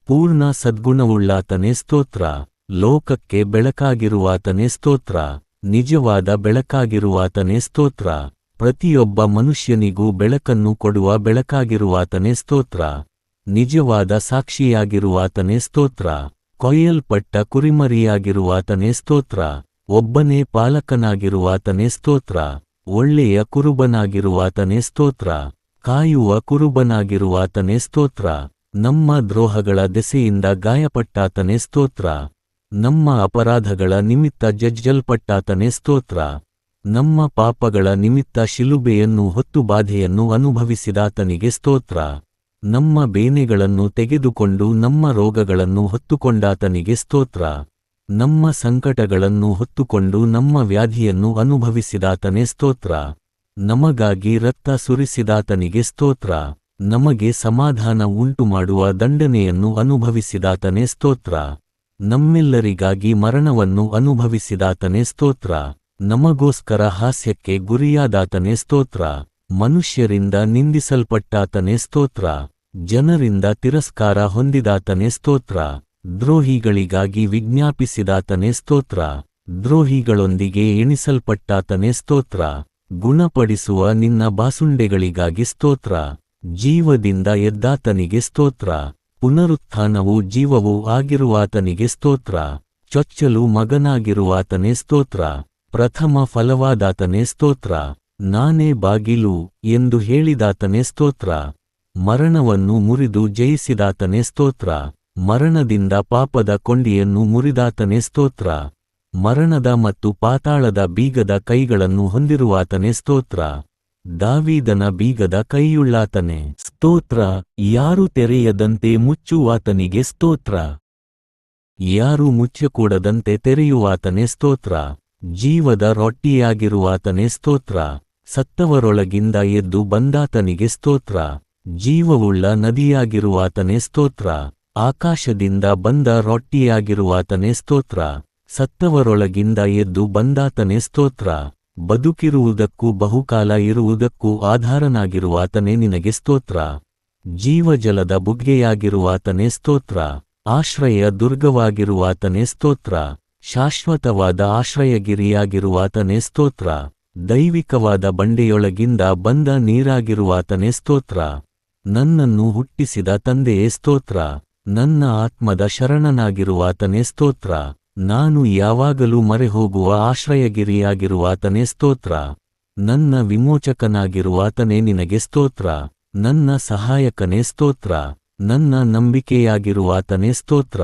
ಪೂರ್ಣ ಸದ್ಗುಣವುಳ್ಳಾತನೇ ಸ್ತೋತ್ರ. ಲೋಕಕ್ಕೆ ಬೆಳಕಾಗಿರುವಾತನೇ ಸ್ತೋತ್ರ. ನಿಜವಾದ ಬೆಳಕಾಗಿರುವಾತನೇ ಸ್ತೋತ್ರ. ಪ್ರತಿಯೊಬ್ಬ ಮನುಷ್ಯನಿಗೂ ಬೆಳಕನ್ನು ಕೊಡುವ ಬೆಳಕಾಗಿರುವಾತನೇ ಸ್ತೋತ್ರ. ನಿಜವಾದ ಸಾಕ್ಷಿಯಾಗಿರುವಾತನೇ ಸ್ತೋತ್ರ. ಕೊಯ್ಯಲ್ಪಟ್ಟ ಕುರಿಮರಿಯಾಗಿರುವಾತನೇ ಸ್ತೋತ್ರ. ಒಬ್ಬನೇ ಪಾಲಕನಾಗಿರುವಾತನೇ ಸ್ತೋತ್ರ. ಒಳ್ಳೆಯ ಕುರುಬನಾಗಿರುವಾತನೇ ಸ್ತೋತ್ರ. ಕಾಯುವ ಕುರುಬನಾಗಿರುವಾತನೇ ಸ್ತೋತ್ರ. ನಮ್ಮ ದ್ರೋಹಗಳ ದೆಸೆಯಿಂದ ಗಾಯಪಟ್ಟಾತನೇ ಸ್ತೋತ್ರ. ನಮ್ಮ ಅಪರಾಧಗಳ ನಿಮಿತ್ತ ಜಜ್ಜಲ್ಪಟ್ಟಾತನೇ ಸ್ತೋತ್ರ. ನಮ್ಮ ಪಾಪಗಳ ನಿಮಿತ್ತ ಶಿಲುಬೆಯನ್ನು ಹೊತ್ತು ಬಾಧೆಯನ್ನು ಅನುಭವಿಸಿದಾತನಿಗೆ ಸ್ತೋತ್ರ. ನಮ್ಮ ಬೇನೆಗಳನ್ನು ತೆಗೆದುಕೊಂಡು ನಮ್ಮ ರೋಗಗಳನ್ನು ಹೊತ್ತುಕೊಂಡಾತನಿಗೆ ಸ್ತೋತ್ರ. ನಮ್ಮ ಸಂಕಟಗಳನ್ನು ಹೊತ್ತುಕೊಂಡು ನಮ್ಮ ವ್ಯಾಧಿಯನ್ನು ಅನುಭವಿಸಿದಾತನೇ ಸ್ತೋತ್ರ. ನಮಗಾಗಿ ರಕ್ತ ಸುರಿಸಿದಾತನಿಗೆ ಸ್ತೋತ್ರ. ನಮಗೆ ಸಮಾಧಾನ ಉಂಟುಮಾಡುವ ದಂಡನೆಯನ್ನು ಅನುಭವಿಸಿದಾತನೇ ಸ್ತೋತ್ರ. ನಮ್ಮೆಲ್ಲರಿಗಾಗಿ ಮರಣವನ್ನು ಅನುಭವಿಸಿದಾತನೇ ಸ್ತೋತ್ರ. ನಮಗೋಸ್ಕರ ಹಾಸ್ಯಕ್ಕೆ ಗುರಿಯಾದಾತನೇ ಸ್ತೋತ್ರ. ಮನುಷ್ಯರಿಂದ ನಿಂದಿಸಲ್ಪಟ್ಟಾತನೇ ಸ್ತೋತ್ರ. ಜನರಿಂದ ತಿರಸ್ಕಾರ ಹೊಂದಿದಾತನೇ ಸ್ತೋತ್ರ. ದ್ರೋಹಿಗಳಿಗಾಗಿ ವಿಜ್ಞಾಪಿಸಿದಾತನೇ ಸ್ತೋತ್ರ. ದ್ರೋಹಿಗಳೊಂದಿಗೆ ಎಣಿಸಲ್ಪಟ್ಟಾತನೇ ಸ್ತೋತ್ರ. ಗುಣಪಡಿಸುವ ನಿನ್ನ ಬಾಸುಂಡೆಗಳಿಗಾಗಿ ಸ್ತೋತ್ರ. ಜೀವದಿಂದ ಎದ್ದಾತನಿಗೆ ಸ್ತೋತ್ರ. ಪುನರುತ್ಥಾನವೂ ಜೀವವೂ ಆಗಿರುವಾತನಿಗೆ ಸ್ತೋತ್ರ. ಚೊಚ್ಚಲು ಮಗನಾಗಿರುವಾತನೇ ಸ್ತೋತ್ರ. ಪ್ರಥಮ ಫಲವಾದಾತನೇ ಸ್ತೋತ್ರ. ನಾನೇ ಬಾಗಿಲು ಎಂದು ಹೇಳಿದಾತನೇ ಸ್ತೋತ್ರ. ಮರಣವನ್ನು ಮುರಿದು ಜಯಿಸಿದಾತನೇ ಸ್ತೋತ್ರ. ಮರಣದಿಂದ ಪಾಪದ ಕೊಂಡಿಯನ್ನು ಮುರಿದಾತನೇ ಸ್ತೋತ್ರ. ಮರಣದ ಮತ್ತು ಪಾತಾಳದ ಬೀಗದ ಕೈಗಳನ್ನು ಹೊಂದಿರುವಾತನೇ ಸ್ತೋತ್ರ. ದಾವೀದನ ಬೀಗದ ಕೈಯುಳ್ಳಾತನೇ ಸ್ತೋತ್ರ. ಯಾರು ತೆರೆಯದಂತೆ ಮುಚ್ಚುವಾತನಿಗೆ ಸ್ತೋತ್ರ. ಯಾರು ಮುಚ್ಚಕೂಡದಂತೆ ತೆರೆಯುವಾತನೇ ಸ್ತೋತ್ರ. ಜೀವದ ರೊಟ್ಟಿಯಾಗಿರುವಾತನೇ ಸ್ತೋತ್ರ. ಸತ್ತವರೊಳಗಿಂದ ಎದ್ದು ಬಂದಾತನಿಗೆ ಸ್ತೋತ್ರ. ಜೀವವುಳ್ಳ ನದಿಯಾಗಿರುವಾತನೇ ಸ್ತೋತ್ರ. ಆಕಾಶದಿಂದ ಬಂದ ರೊಟ್ಟಿಯಾಗಿರುವಾತನೇ ಸ್ತೋತ್ರ. ಸತ್ತವರೊಳಗಿಂದ ಎದ್ದು ಬಂದಾತನೇ ಸ್ತೋತ್ರ. ಬದುಕಿರುವುದಕ್ಕೂ ಬಹುಕಾಲ ಇರುವುದಕ್ಕೂ ಆಧಾರನಾಗಿರುವಾತನೇ ನಿನಗೆ ಸ್ತೋತ್ರ. ಜೀವಜಲದ ಬುಗ್ಗೆಯಾಗಿರುವಾತನೇ ಸ್ತೋತ್ರ. ಆಶ್ರಯ ದುರ್ಗವಾಗಿರುವಾತನೇ ಸ್ತೋತ್ರ. ಶಾಶ್ವತವಾದ ಆಶ್ರಯಗಿರಿಯಾಗಿರುವಾತನೇ ಸ್ತೋತ್ರ. ದೈವಿಕವಾದ ಬಂಡೆಯೊಳಗಿಂದ ಬಂದ ನೀರಾಗಿರುವಾತನೇ ಸ್ತೋತ್ರ. ನನ್ನನ್ನು ಹುಟ್ಟಿಸಿದ ತಂದೆಯೇ ಸ್ತೋತ್ರ. ನನ್ನ ಆತ್ಮದ ಶರಣನಾಗಿರುವಾತನೇ ಸ್ತೋತ್ರ. ನಾನು ಯಾವಾಗಲೂ ಮರೆಹೋಗುವ ಆಶ್ರಯಗಿರಿಯಾಗಿರುವಾತನೇ ಸ್ತೋತ್ರ. ನನ್ನ ವಿಮೋಚಕನಾಗಿರುವಾತನೇ ನಿನಗೆ ಸ್ತೋತ್ರ. ನನ್ನ ಸಹಾಯಕನೇ ಸ್ತೋತ್ರ. ನನ್ನ ನಂಬಿಕೆಯಾಗಿರುವಾತನೇ ಸ್ತೋತ್ರ.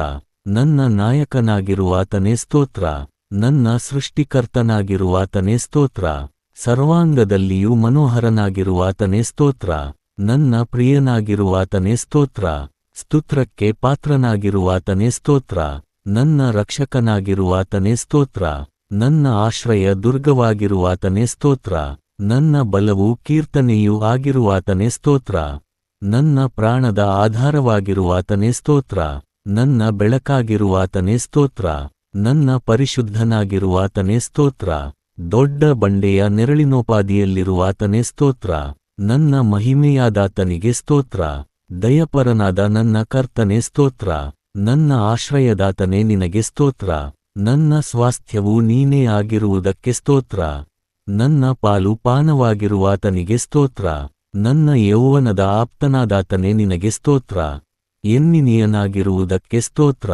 ನನ್ನ ನಾಯಕನಾಗಿರುವಾತನೇ ಸ್ತೋತ್ರ. ನನ್ನ ಸೃಷ್ಟಿಕರ್ತನಾಗಿರುವಾತನೇ ಸ್ತೋತ್ರ. ಸರ್ವಾಂಗದಲ್ಲಿಯೂ ಮನೋಹರನಾಗಿರುವಾತನೇ ಸ್ತೋತ್ರ. ನನ್ನ ಪ್ರಿಯನಾಗಿರುವಾತನೇ ಸ್ತೋತ್ರ. ಸ್ತುತ್ರಕ್ಕೆ ಪಾತ್ರನಾಗಿರುವಾತನೇ ಸ್ತೋತ್ರ. ನನ್ನ ರಕ್ಷಕನಾಗಿರುವಾತನೇ ಸ್ತೋತ್ರ. ನನ್ನ ಆಶ್ರಯ ದುರ್ಗವಾಗಿರುವಾತನೇ ಸ್ತೋತ್ರ. ನನ್ನ ಬಲವೂ ಕೀರ್ತನೆಯೂ ಆಗಿರುವಾತನೇ ಸ್ತೋತ್ರ. ನನ್ನ ಪ್ರಾಣದ ಆಧಾರವಾಗಿರುವಾತನೇ ಸ್ತೋತ್ರ. ನನ್ನ ಬೆಳಕಾಗಿರುವಾತನೇ ಸ್ತೋತ್ರ. ನನ್ನ ಪರಿಶುದ್ಧನಾಗಿರುವಾತನೇ ಸ್ತೋತ್ರ. ದೊಡ್ಡ ಬಂಡೆಯ ನೆರಳಿನೋಪಾದಿಯಲ್ಲಿರುವಾತನೇ ಸ್ತೋತ್ರ. ನನ್ನ ಮಹಿಮೆಯಾದಾತನಿಗೆ ಸ್ತೋತ್ರ. ದಯಪರನಾದ ನನ್ನ ಕರ್ತನೇ ಸ್ತೋತ್ರ. ನನ್ನ ಆಶ್ರಯದಾತನೇ ನಿನಗೆ ಸ್ತೋತ್ರ. ನನ್ನ ಸ್ವಾಸ್ಥ್ಯವು ನೀನೇ ಆಗಿರುವುದಕ್ಕೆ ಸ್ತೋತ್ರ. ನನ್ನ ಪಾಲು ಪಾನವಾಗಿರುವಾತನಿಗೆ ಸ್ತೋತ್ರ. ನನ್ನ ಯೌವನದ ಆಪ್ತನಾದಾತನೇ ನಿನಗೆ ಸ್ತೋತ್ರ. ಎನ್ನಿನಿಯನಾಗಿರುವುದಕ್ಕೆ ಸ್ತೋತ್ರ.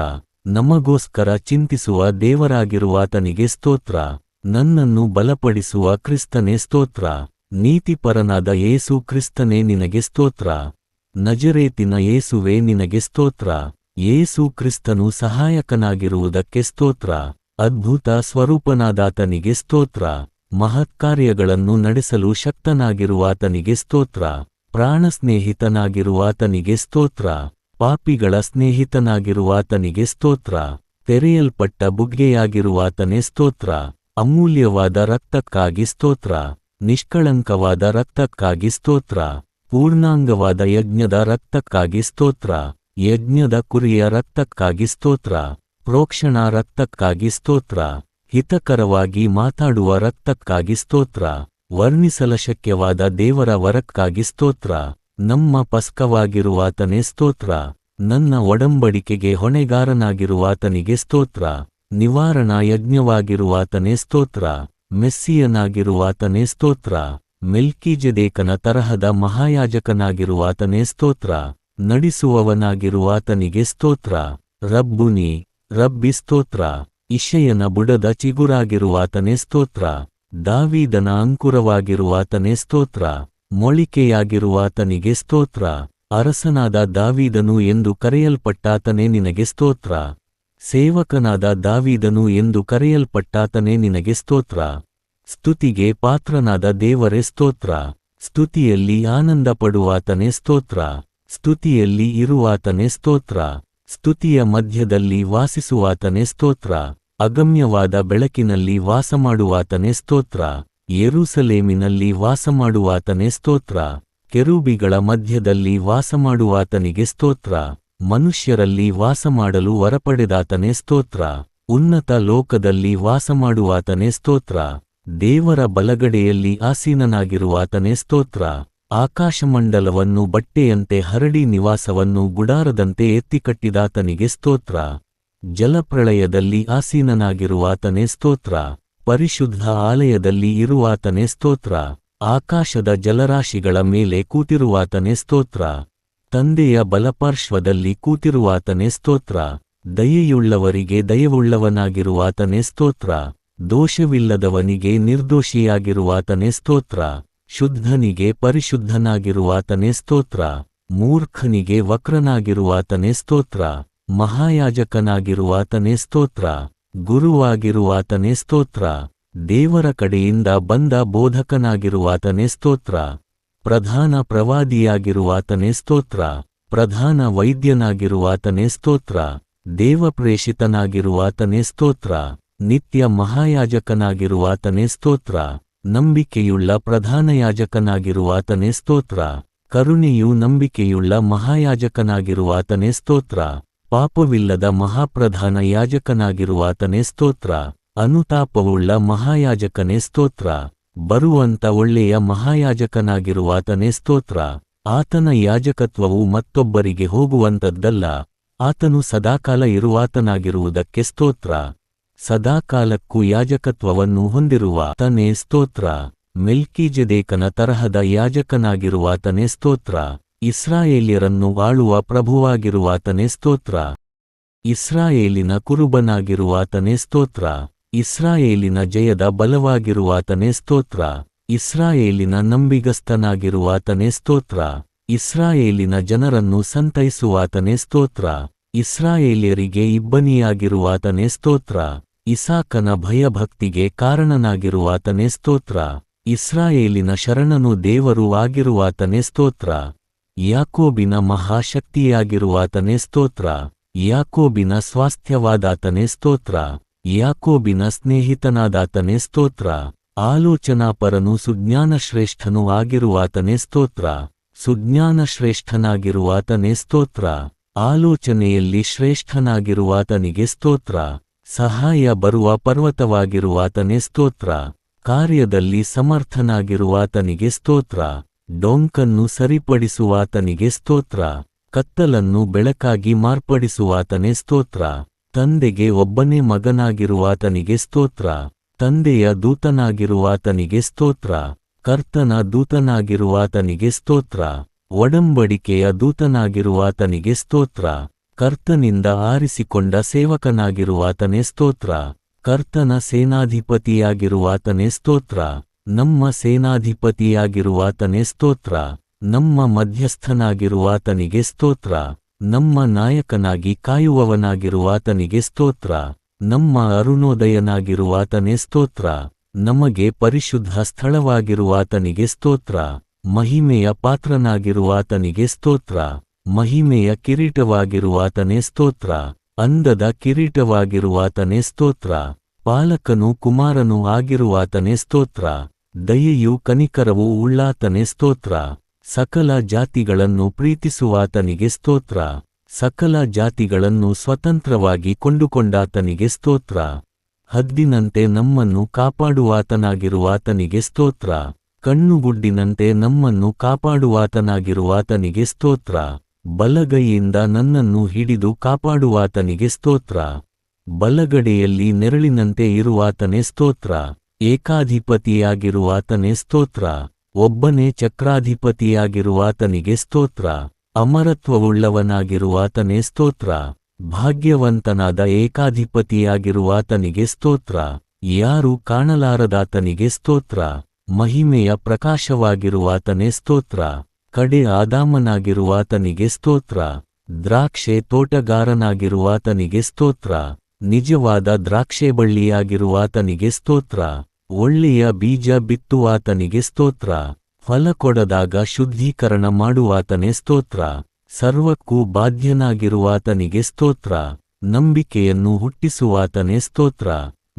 ನಮಗೋಸ್ಕರ ಚಿಂತಿಸುವ ದೇವರಾಗಿರುವಾತನಿಗೆ ಸ್ತೋತ್ರ. ನನ್ನನ್ನು ಬಲಪಡಿಸುವ ಕ್ರಿಸ್ತನೇ ಸ್ತೋತ್ರ. ನೀತಿಪರನಾದ ಯೇಸು ಕ್ರಿಸ್ತನೇ ನಿನಗೆ ಸ್ತೋತ್ರ. ನಜರೇತಿನ ಯೇಸುವೇ ನಿನಗೆ ಸ್ತೋತ್ರ. ಯೇಸು ಕ್ರಿಸ್ತನು ಸಹಾಯಕನಾಗಿರುವುದಕ್ಕೆ ಸ್ತೋತ್ರ. ಅದ್ಭುತ ಸ್ವರೂಪನಾದಾತನಿಗೆ ಸ್ತೋತ್ರ. ಮಹತ್ಕಾರ್ಯಗಳನ್ನು ನಡೆಸಲು ಶಕ್ತನಾಗಿರುವಾತನಿಗೆ ಸ್ತೋತ್ರ. ಪ್ರಾಣಸ್ನೇಹಿತನಾಗಿರುವಾತನಿಗೆ ಸ್ತೋತ್ರ. ಪಾಪಿಗಳ ಸ್ನೇಹಿತನಾಗಿರುವಾತನಿಗೆ ಸ್ತೋತ್ರ. ತೆರೆಯಲ್ಪಟ್ಟ ಬುಗ್ಗೆಯಾಗಿರುವಾತನೇ ಸ್ತೋತ್ರ. ಅಮೂಲ್ಯವಾದ ರಕ್ತಕ್ಕಾಗಿ ಸ್ತೋತ್ರ. ನಿಷ್ಕಳಂಕವಾದ ರಕ್ತಕ್ಕಾಗಿ ಸ್ತೋತ್ರ. ಪೂರ್ಣಾಂಗವಾದ ಯಜ್ಞದ ರಕ್ತಕ್ಕಾಗಿ ಸ್ತೋತ್ರ. ಯಜ್ಞದ ಕುರಿಯ ರಕ್ತಕ್ಕಾಗಿ ಸ್ತೋತ್ರ. ಪ್ರೋಕ್ಷಣಾ ರಕ್ತಕ್ಕಾಗಿ ಸ್ತೋತ್ರ. ಹಿತಕರವಾಗಿ ಮಾತಾಡುವ ರಕ್ತಕ್ಕಾಗಿ ಸ್ತೋತ್ರ. ವರ್ಣಿಸಲಶಕ್ಯವಾದ ದೇವರ ವರಕ್ಕಾಗಿ ಸ್ತೋತ್ರ. ನಮ್ಮ ಪಸ್ಕವಾಗಿರುವಾತನೇ ಸ್ತೋತ್ರ. ನನ್ನ ಒಡಂಬಡಿಕೆಗೆ ಹೊಣೆಗಾರನಾಗಿರುವಾತನಿಗೆ ಸ್ತೋತ್ರ. ನಿವಾರಣಾ ಯಜ್ಞವಾಗಿರುವಾತನೇ ಸ್ತೋತ್ರ. ಮೆಸ್ಸಿಯನಾಗಿರುವಾತನೇ ಸ್ತೋತ್ರ. ಮೆಲ್ಕಿಜೆದೇಕನ ತರಹದ ಮಹಾಯಾಜಕನಾಗಿರುವಾತನೇ ಸ್ತೋತ್ರ. ನಡೆಸುವವನಾಗಿರುವಾತನಿಗೆ ಸ್ತೋತ್ರ. ರಬ್ಬುನಿ, ರಬ್ಬಿ ಸ್ತೋತ್ರ. ಇಷಯನ ಬುಡದ ಚಿಗುರಾಗಿರುವಾತನೇ ಸ್ತೋತ್ರ. ದಾವೀದನ ಅಂಕುರವಾಗಿರುವಾತನೇ ಸ್ತೋತ್ರ. ಮೊಳಿಕೆಯಾಗಿರುವಾತನಿಗೆ ಸ್ತೋತ್ರ. ಅರಸನಾದ ದಾವೀದನು ಎಂದು ಕರೆಯಲ್ಪಟ್ಟಾತನೇ ನಿನಗೆ ಸ್ತೋತ್ರ. ಸೇವಕನಾದ ದಾವೀದನು ಎಂದು ಕರೆಯಲ್ಪಟ್ಟಾತನೇ ನಿನಗೆ ಸ್ತೋತ್ರ. ಸ್ತುತಿಗೆ ಪಾತ್ರನಾದ ದೇವರೇ ಸ್ತೋತ್ರ. ಸ್ತುತಿಯಲ್ಲಿ ಆನಂದಪಡುವಾತನೇ ಸ್ತೋತ್ರ. ಸ್ತುತಿಯಲ್ಲಿ ಇರುವಾತನೇ ಸ್ತೋತ್ರ. ಸ್ತುತಿಯ ಮಧ್ಯದಲ್ಲಿ ವಾಸಿಸುವಾತನೇ ಸ್ತೋತ್ರ. ಅಗಮ್ಯವಾದ ಬೆಳಕಿನಲ್ಲಿ ವಾಸಮಾಡುವಾತನೇ ಸ್ತೋತ್ರ. ಯೆರೂಸಲೇಮಿನಲ್ಲಿ ವಾಸಮಾಡುವಾತನೇ ಸ್ತೋತ್ರ. ಕೆರೂಬಿಗಳ ಮಧ್ಯದಲ್ಲಿ ವಾಸಮಾಡುವಾತನಿಗೆ ಸ್ತೋತ್ರ. ಮನುಷ್ಯರಲ್ಲಿ ವಾಸಮಾಡಲು ವರಪಡೆದಾತನೇ ಸ್ತೋತ್ರ. ಉನ್ನತ ಲೋಕದಲ್ಲಿ ವಾಸಮಾಡುವಾತನೇ ಸ್ತೋತ್ರ. ದೇವರ ಬಲಗಡೆಯಲ್ಲಿ ಆಸೀನನಾಗಿರುವಾತನೇ ಸ್ತೋತ್ರ. ಆಕಾಶಮಂಡಲವನ್ನು ಬಟ್ಟೆಯಂತೆ ಹರಡಿ ನಿವಾಸವನ್ನು ಗುಡಾರದಂತೆ ಎತ್ತಿಕಟ್ಟಿದಾತನಿಗೆ ಸ್ತೋತ್ರ. ಜಲಪ್ರಳಯದಲ್ಲಿ ಆಸೀನನಾಗಿರುವಾತನೇ ಸ್ತೋತ್ರ. ಪರಿಶುದ್ಧ ಆಲಯದಲ್ಲಿ ಇರುವಾತನೇ ಸ್ತೋತ್ರ. ಆಕಾಶದ ಜಲರಾಶಿಗಳ ಮೇಲೆ ಕೂತಿರುವಾತನೇ ಸ್ತೋತ್ರ. ತಂದೆಯ ಬಲಪಾರ್ಶ್ವದಲ್ಲಿ ಕೂತಿರುವಾತನೇ ಸ್ತೋತ್ರ. ದಯೆಯುಳ್ಳವರಿಗೆ ದಯವುಳ್ಳವನಾಗಿರುವಾತನೇ ಸ್ತೋತ್ರ. ದೋಷವಿಲ್ಲದವನಿಗೆ ನಿರ್ದೋಷಿಯಾಗಿರುವಾತನೇ ಸ್ತೋತ್ರ. ಶುದ್ಧನಿಗೆ ಪರಿಶುದ್ಧನಾಗಿರುವಾತನೇ ಸ್ತೋತ್ರ. ಮೂರ್ಖನಿಗೆ ವಕ್ರನಾಗಿರುವಾತನೇ ಸ್ತೋತ್ರ. ಮಹಾಯಾಜಕನಾಗಿರುವಾತನೇ ಸ್ತೋತ್ರ. ಗುರುವಾಗಿರುವಾತನೇ ಸ್ತೋತ್ರ. ದೇವರ ಕಡೆಯಿಂದ ಬಂದ ಬೋಧಕನಾಗಿರುವಾತನೇ ಸ್ತೋತ್ರ. ಪ್ರಧಾನ ಪ್ರವಾದಿಯಾಗಿರುವಾತನೇ ಸ್ತೋತ್ರ. ಪ್ರಧಾನ ವೈದ್ಯನಾಗಿರುವಾತನೇ ಸ್ತೋತ್ರ. ದೇವಪ್ರೇಷಿತನಾಗಿರುವಾತನೇ ಸ್ತೋತ್ರ. ನಿತ್ಯ ಮಹಾಯಾಜಕನಾಗಿರುವಾತನೇ ಸ್ತೋತ್ರ. ನಂಬಿಕೆಯುಳ್ಳ ಪ್ರಧಾನಯಾಜಕನಾಗಿರುವಾತನೇ ಸ್ತೋತ್ರ. ಕರುಣೆಯೂ ನಂಬಿಕೆಯುಳ್ಳ ಮಹಾಯಾಜಕನಾಗಿರುವಾತನೇ ಸ್ತೋತ್ರ. ಪಾಪವಿಲ್ಲದ ಮಹಾಪ್ರಧಾನ ಯಾಜಕನಾಗಿರುವಾತನೇ ಸ್ತೋತ್ರ. ಅನುತಾಪವುಳ್ಳ ಮಹಾಯಾಜಕನೇ ಸ್ತೋತ್ರ. ಬರುವಂತ ಒಳ್ಳೆಯ ಮಹಾಯಾಜಕನಾಗಿರುವಾತನೇ ಸ್ತೋತ್ರ. ಆತನ ಯಾಜಕತ್ವವು ಮತ್ತೊಬ್ಬರಿಗೆ ಹೋಗುವಂತದ್ದಲ್ಲ. ಆತನು ಸದಾಕಾಲ ಇರುವಾತನಾಗಿರುವುದಕ್ಕೆ ಸ್ತೋತ್ರ. ಸದಾಕಾಲಕ್ಕೂ ಯಾಜಕತ್ವವನ್ನು ಹೊಂದಿರುವಾತನೇ ಸ್ತೋತ್ರ. ಮೆಲ್ಕಿಜೆದೇಕನ ತರಹದ ಯಾಜಕನಾಗಿರುವಾತನೇ ಸ್ತೋತ್ರ. ಇಸ್ರಾಯೇಲ್ಯರನ್ನು ಆಳುವ ಪ್ರಭುವಾಗಿರುವಾತನೇ ಸ್ತೋತ್ರ. ಇಸ್ರಾಯೇಲಿನ ಕುರುಬನಾಗಿರುವಾತನೇ ಸ್ತೋತ್ರ. ಇಸ್ರಾಯೇಲಿನ ಜಯದ ಬಲವಾಗಿರುವಾತನೇ ಸ್ತೋತ್ರ. ಇಸ್ರಾಯೇಲಿನ ನಂಬಿಗಸ್ತನಾಗಿರುವಾತನೇ ಸ್ತೋತ್ರ. ಇಸ್ರಾಯೇಲಿನ ಜನರನ್ನು ಸಂತೈಸುವಾತನೇ ಸ್ತೋತ್ರ. ಇಸ್ರಾಯೇಲ್ಯರಿಗೆ ಇಬ್ಬನಿಯಾಗಿರುವಾತನೇ ಸ್ತೋತ್ರ. ಇಸಾಕನ ಭಯಭಕ್ತಿಗೆ ಕಾರಣನಾಗಿರುವಾತನೇ ಸ್ತೋತ್ರ. ಇಸ್ರಾಯೇಲಿನ ಶರಣನು ದೇವರು ಆಗಿರುವಾತನೇ ಸ್ತೋತ್ರ. ಯಾಕೋಬಿನ ಮಹಾಶಕ್ತಿಯಾಗಿರುವಾತನೇ ಸ್ತೋತ್ರ. ಯಾಕೋಬಿನ ಸ್ವಾಸ್ಥ್ಯವಾದಾತನೇ ಸ್ತೋತ್ರ. ಯಾಕೋಬಿನ ಸ್ನೇಹಿತನಾದಾತನೇ ಸ್ತೋತ್ರ. ಆಲೋಚನಾಪರನು ಸುಜ್ಞಾನಶ್ರೇಷ್ಠನೂ ಆಗಿರುವಾತನೇ ಸ್ತೋತ್ರ. ಸುಜ್ಞಾನಶ್ರೇಷ್ಠನಾಗಿರುವಾತನೇ ಸ್ತೋತ್ರ. ಆಲೋಚನೆಯಲ್ಲಿ ಶ್ರೇಷ್ಠನಾಗಿರುವಾತನಿಗೆ ಸ್ತೋತ್ರ. ಸಹಾಯ ಬರುವ ಪರ್ವತವಾಗಿರುವಾತನೇ ಸ್ತೋತ್ರ. ಕಾರ್ಯದಲ್ಲಿ ಸಮರ್ಥನಾಗಿರುವಾತನಿಗೆ ಸ್ತೋತ್ರ. ಡೊಂಕನ್ನು ಸರಿಪಡಿಸುವಾತನಿಗೆ ಸ್ತೋತ್ರ. ಕತ್ತಲನ್ನು ಬೆಳಕಾಗಿ ಮಾರ್ಪಡಿಸುವಾತನೇ ಸ್ತೋತ್ರ. ತಂದೆಗೆ ಒಬ್ಬನೇ ಮಗನಾಗಿರುವಾತನಿಗೆ ಸ್ತೋತ್ರ. ತಂದೆಯ ದೂತನಾಗಿರುವಾತನಿಗೆ ಸ್ತೋತ್ರ. ಕರ್ತನ ದೂತನಾಗಿರುವಾತನಿಗೆ ಸ್ತೋತ್ರ. ಒಡಂಬಡಿಕೆಯ ದೂತನಾಗಿರುವಾತನಿಗೆ ಸ್ತೋತ್ರ. ಕರ್ತನಿಂದ ಆರಿಸಿಕೊಂಡ ಸೇವಕನಾಗಿರುವಾತನೇ ಸ್ತೋತ್ರ. ಕರ್ತನ ಸೇನಾಧಿಪತಿಯಾಗಿರುವಾತನೇ ಸ್ತೋತ್ರ. ನಮ್ಮ ಸೇನಾಧಿಪತಿಯಾಗಿರುವಾತನೇ ಸ್ತೋತ್ರ. ನಮ್ಮ ಮಧ್ಯಸ್ಥನಾಗಿರುವಾತನಿಗೆ ಸ್ತೋತ್ರ. ನಮ್ಮ ನಾಯಕನಾಗಿ ಕಾಯುವವನಾಗಿರುವಾತನಿಗೆ ಸ್ತೋತ್ರ. ನಮ್ಮ ಅರುಣೋದಯನಾಗಿರುವಾತನೇ ಸ್ತೋತ್ರ. ನಮಗೆ ಪರಿಶುದ್ಧ ಸ್ಥಳವಾಗಿರುವಾತನಿಗೆ ಸ್ತೋತ್ರ. ಮಹಿಮೆಯ ಪಾತ್ರನಾಗಿರುವಾತನಿಗೆ ಸ್ತೋತ್ರ. ಮಹಿಮೆಯ ಕಿರೀಟವಾಗಿರುವಾತನೇ ಸ್ತೋತ್ರ. ಅಂದದ ಕಿರೀಟವಾಗಿರುವಾತನೇ ಸ್ತೋತ್ರ. ಪಾಲಕನೂ ಕುಮಾರನೂ ಆಗಿರುವಾತನೇ ಸ್ತೋತ್ರ. ದಯೆಯೂ ಕನಿಕರವೂ ಉಳ್ಳಾತನೇ ಸ್ತೋತ್ರ. ಸಕಲ ಜಾತಿಗಳನ್ನು ಪ್ರೀತಿಸುವಾತನಿಗೆ ಸ್ತೋತ್ರ. ಸಕಲ ಜಾತಿಗಳನ್ನು ಸ್ವತಂತ್ರವಾಗಿ ಕೊಂಡುಕೊಂಡಾತನಿಗೆ ಸ್ತೋತ್ರ. ಹದ್ದಿನಂತೆ ನಮ್ಮನ್ನು ಕಾಪಾಡುವಾತನಾಗಿರುವಾತನಿಗೆ ಸ್ತೋತ್ರ. ಕಣ್ಣುಗುಡ್ಡಿನಂತೆ ನಮ್ಮನ್ನು ಕಾಪಾಡುವಾತನಾಗಿರುವಾತನಿಗೆ ಸ್ತೋತ್ರ. ಬಲಗೈಯಿಂದ ನನ್ನನ್ನು ಹಿಡಿದು ಕಾಪಾಡುವಾತನಿಗೆ ಸ್ತೋತ್ರ. ಬಲಗಡೆಯಲ್ಲಿ ನೆರಳಿನಂತೆ ಇರುವಾತನೇ ಸ್ತೋತ್ರ. ಏಕಾಧಿಪತಿಯಾಗಿರುವಾತನೇ ಸ್ತೋತ್ರ. ಒಬ್ಬನೇ ಚಕ್ರಾಧಿಪತಿಯಾಗಿರುವಾತನಿಗೆ ಸ್ತೋತ್ರ. ಅಮರತ್ವವುಳ್ಳವನಾಗಿರುವಾತನೇ ಸ್ತೋತ್ರ. ಭಾಗ್ಯವಂತನಾದ ಏಕಾಧಿಪತಿಯಾಗಿರುವಾತನಿಗೆ ಸ್ತೋತ್ರ. ಯಾರೂ ಕಾಣಲಾರದಾತನಿಗೆ ಸ್ತೋತ್ರ. ಮಹಿಮೆಯ ಪ್ರಕಾಶವಾಗಿರುವಾತನೇ ಸ್ತೋತ್ರ. ಕಡೆ ಆದಾಮನಾಗಿರುವಾತನಿಗೆ ಸ್ತೋತ್ರ. ದ್ರಾಕ್ಷೆ ತೋಟಗಾರನಾಗಿರುವಾತನಿಗೆ ಸ್ತೋತ್ರ. ನಿಜವಾದ ದ್ರಾಕ್ಷೆಬಳ್ಳಿಯಾಗಿರುವಾತನಿಗೆ ಸ್ತೋತ್ರ. ಒಳ್ಳೆಯ ಬೀಜ ಬಿತ್ತುವಾತನಿಗೆ ಸ್ತೋತ್ರ. ಫಲ ಕೊಡದಾಗ ಶುದ್ಧೀಕರಣ ಮಾಡುವಾತನೇ ಸ್ತೋತ್ರ. ಸರ್ವಕ್ಕೂ ಬಾಧ್ಯನಾಗಿರುವಾತನಿಗೆ ಸ್ತೋತ್ರ. ನಂಬಿಕೆಯನ್ನು ಹುಟ್ಟಿಸುವಾತನೇ ಸ್ತೋತ್ರ.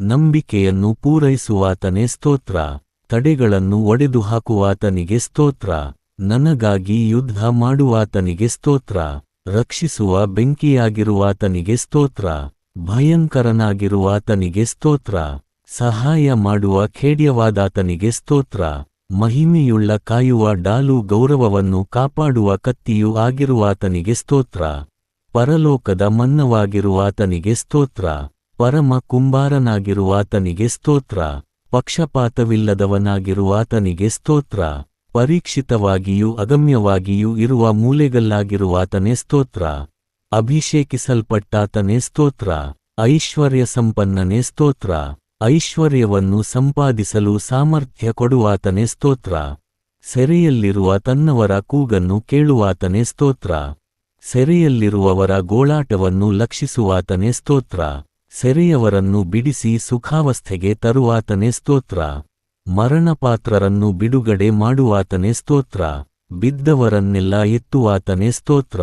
ನಂಬಿಕೆಯನ್ನು ಪೂರೈಸುವಾತನೇ ಸ್ತೋತ್ರ. ತಡೆಗಳನ್ನು ಒಡೆದು ಹಾಕುವಾತನಿಗೆ ಸ್ತೋತ್ರ. ನನಗಾಗಿ ಯುದ್ಧ ಮಾಡುವಾತನಿಗೆ ಸ್ತೋತ್ರ. ರಕ್ಷಿಸುವ ಬೆಂಕಿಯಾಗಿರುವಾತನಿಗೆ ಸ್ತೋತ್ರ. ಭಯಂಕರನಾಗಿರುವಾತನಿಗೆ ಸ್ತೋತ್ರ. ಸಹಾಯ ಮಾಡುವ ಖೇಡ್ಯವಾದಾತನಿಗೆ ಸ್ತೋತ್ರ. ಮಹಿಮೆಯುಳ್ಳ ಕಾಯುವ ಡಾಲು ಗೌರವವನ್ನು ಕಾಪಾಡುವ ಕತ್ತಿಯೂ ಆಗಿರುವಾತನಿಗೆ ಸ್ತೋತ್ರ. ಪರಲೋಕದ ಮನ್ನವಾಗಿರುವಾತನಿಗೆ ಸ್ತೋತ್ರ. ಪರಮ ಕುಂಬಾರನಾಗಿರುವಾತನಿಗೆ ಸ್ತೋತ್ರ. ಪಕ್ಷಪಾತವಿಲ್ಲದವನಾಗಿರುವಾತನಿಗೆ ಸ್ತೋತ್ರ. ಪರೀಕ್ಷಿತವಾಗಿಯೂ ಅಗಮ್ಯವಾಗಿಯೂ ಇರುವ ಮೂಲೆಗಲ್ಲಾಗಿರುವಾತನೇ ಸ್ತೋತ್ರ. ಅಭಿಷೇಕಿಸಲ್ಪಟ್ಟಾತನೇ ಸ್ತೋತ್ರ. ಐಶ್ವರ್ಯ ಸಂಪನ್ನನೇ ಸ್ತೋತ್ರ. ಐಶ್ವರ್ಯವನ್ನು ಸಂಪಾದಿಸಲು ಸಾಮರ್ಥ್ಯ ಕೊಡುವಾತನೇ ಸ್ತೋತ್ರ. ಸೆರೆಯಲ್ಲಿರುವ ತನ್ನವರ ಕೂಗನ್ನು ಕೇಳುವಾತನೇ ಸ್ತೋತ್ರ. ಸೆರೆಯಲ್ಲಿರುವವರ ಗೋಳಾಟವನ್ನು ಲಕ್ಷಿಸುವಾತನೇ ಸ್ತೋತ್ರ. ಸೆರೆಯವರನ್ನು ಬಿಡಿಸಿ ಸುಖಾವಸ್ಥೆಗೆ ತರುವಾತನೇ ಸ್ತೋತ್ರ. ಮರಣಪಾತ್ರರನ್ನು ಬಿಡುಗಡೆ ಮಾಡುವಾತನೇ ಸ್ತೋತ್ರ. ಬಿದ್ದವರನ್ನೆಲ್ಲ ಎತ್ತುವಾತನೇ ಸ್ತೋತ್ರ.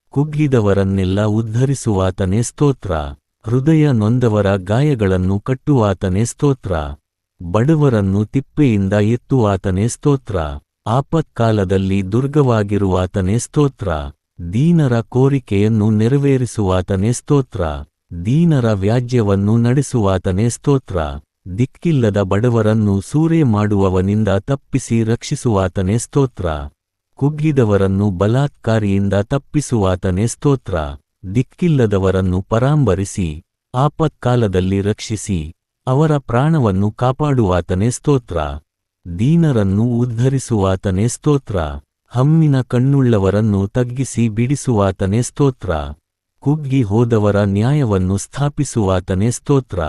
ಕುಗ್ಗಿದವರನ್ನೆಲ್ಲ ಉದ್ಧರಿಸುವಾತನೇ ಸ್ತೋತ್ರ. ಹೃದಯ ನೊಂದವರ ಗಾಯಗಳನ್ನು ಕಟ್ಟುವಾತನೇ ಸ್ತೋತ್ರ. ಬಡವರನ್ನು ತಿಪ್ಪೆಯಿಂದ ಎತ್ತುವಾತನೇ ಸ್ತೋತ್ರ. ಆಪತ್ಕಾಲದಲ್ಲಿ ದುರ್ಗವಾಗಿರುವಾತನೇ ಸ್ತೋತ್ರ. ದೀನರ ಕೋರಿಕೆಯನ್ನು ನೆರವೇರಿಸುವಾತನೇ ಸ್ತೋತ್ರ. ದೀನರ ವ್ಯಾಜ್ಯವನ್ನು ನಡೆಸುವಾತನೇ ಸ್ತೋತ್ರ. ದಿಕ್ಕಿಲ್ಲದ ಬಡವರನ್ನು ಸೂರೆ ಮಾಡುವವನಿಂದ ತಪ್ಪಿಸಿ ರಕ್ಷಿಸುವಾತನೇ ಸ್ತೋತ್ರ. ಕುಗ್ಗಿದವರನ್ನು ಬಲಾತ್ಕಾರಿಯಿಂದ ತಪ್ಪಿಸುವಾತನೇ ಸ್ತೋತ್ರ. ದಿಕ್ಕಿಲ್ಲದವರನ್ನು ಪರಾಂಬರಿಸಿ ಆಪತ್ಕಾಲದಲ್ಲಿ ರಕ್ಷಿಸಿ ಅವರ ಪ್ರಾಣವನ್ನು ಕಾಪಾಡುವಾತನೇ ಸ್ತೋತ್ರ. ದೀನರನ್ನು ಉದ್ಧರಿಸುವಾತನೇ ಸ್ತೋತ್ರ. ಹಮ್ಮಿನ ಕಣ್ಣುಳ್ಳವರನ್ನು ತಗ್ಗಿಸಿ ಬಿಡಿಸುವಾತನೇ ಸ್ತೋತ್ರ. ಕುಗ್ಗಿ ಹೋದವರ ನ್ಯಾಯವನ್ನು ಸ್ಥಾಪಿಸುವಾತನೇ ಸ್ತೋತ್ರ.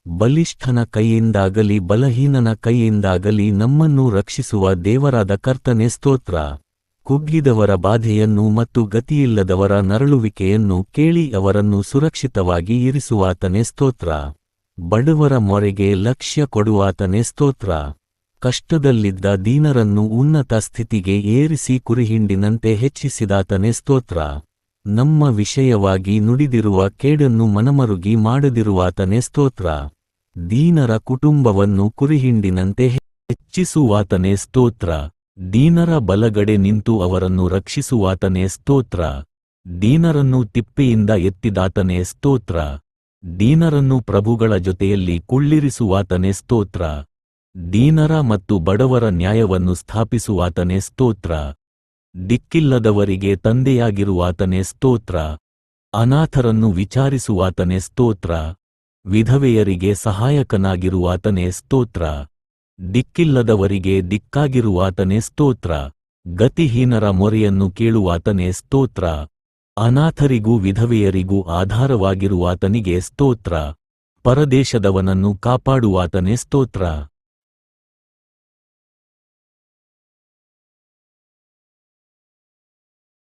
ಬಲಿಷ್ಠನ ಕೈಯಿಂದಾಗಲಿ ಬಲಹೀನನ ಕೈಯಿಂದಾಗಲಿ ನಮ್ಮನ್ನು ರಕ್ಷಿಸುವ ದೇವರಾದ ಕರ್ತನೇ ಸ್ತೋತ್ರ. ಕುಗ್ಗಿದವರ ಬಾಧೆಯನ್ನು ಮತ್ತು ಗತಿಯಿಲ್ಲದವರ ನರಳುವಿಕೆಯನ್ನು ಕೇಳಿ ಅವರನ್ನು ಸುರಕ್ಷಿತವಾಗಿ ಇರಿಸುವಾತನೇ ಸ್ತೋತ್ರ. ಬಡವರ ಮೊರೆಗೆ ಲಕ್ಷ್ಯ ಕೊಡುವಾತನೇ ಸ್ತೋತ್ರ. ಕಷ್ಟದಲ್ಲಿದ್ದ ದೀನರನ್ನು ಉನ್ನತ ಸ್ಥಿತಿಗೆ ಏರಿಸಿ ಕುರಿಹಿಂಡಿನಂತೆ ಹೆಚ್ಚಿಸಿದಾತನೇ ಸ್ತೋತ್ರ. ನಮ್ಮ ವಿಷಯವಾಗಿ ನುಡಿದಿರುವ ಕೇಡನ್ನು ಮನಮರುಗಿ ಮಾಡದಿರುವಾತನೇ ಸ್ತೋತ್ರ. ದೀನರ ಕುಟುಂಬವನ್ನು ಕುರಿಹಿಂಡಿನಂತೆ ಹೆಚ್ಚಿಸುವಾತನೇ ಸ್ತೋತ್ರ. ದೀನರ ಬಲಗಡೆ ನಿಂತು ಅವರನ್ನು ರಕ್ಷಿಸುವಾತನೇ ಸ್ತೋತ್ರ. ದೀನರನ್ನು ತಿಪ್ಪೆಯಿಂದ ಎತ್ತಿದಾತನೇ ಸ್ತೋತ್ರ. ದೀನರನ್ನು ಪ್ರಭುಗಳ ಜೊತೆಯಲ್ಲಿ ಕುಳ್ಳಿರಿಸುವಾತನೇ ಸ್ತೋತ್ರ. ದೀನರ ಮತ್ತು ಬಡವರ ನ್ಯಾಯವನ್ನು ಸ್ಥಾಪಿಸುವಾತನೇ ಸ್ತೋತ್ರ. ದಿಕ್ಕಿಲ್ಲದವರಿಗೆ ತಂದೆಯಾಗಿರುವಾತನೇ ಸ್ತೋತ್ರ. ಅನಾಥರನ್ನು ವಿಚಾರಿಸುವಾತನೇ ಸ್ತೋತ್ರ. ವಿಧವೆಯರಿಗೆ ಸಹಾಯಕನಾಗಿರುವಾತನೇ ಸ್ತೋತ್ರ. ದಿಕ್ಕಿಲ್ಲದವರಿಗೆ ದಿಕ್ಕಾಗಿರುವಾತನೇ ಸ್ತೋತ್ರ. ಗತಿಹೀನರ ಮೊರೆಯನ್ನು ಕೇಳುವಾತನೇ ಸ್ತೋತ್ರ. ಅನಾಥರಿಗೂ ವಿಧವೆಯರಿಗೂ ಆಧಾರವಾಗಿರುವಾತನಿಗೆ ಸ್ತೋತ್ರ. ಪರದೇಶದವನನ್ನು ಕಾಪಾಡುವಾತನೇ ಸ್ತೋತ್ರ.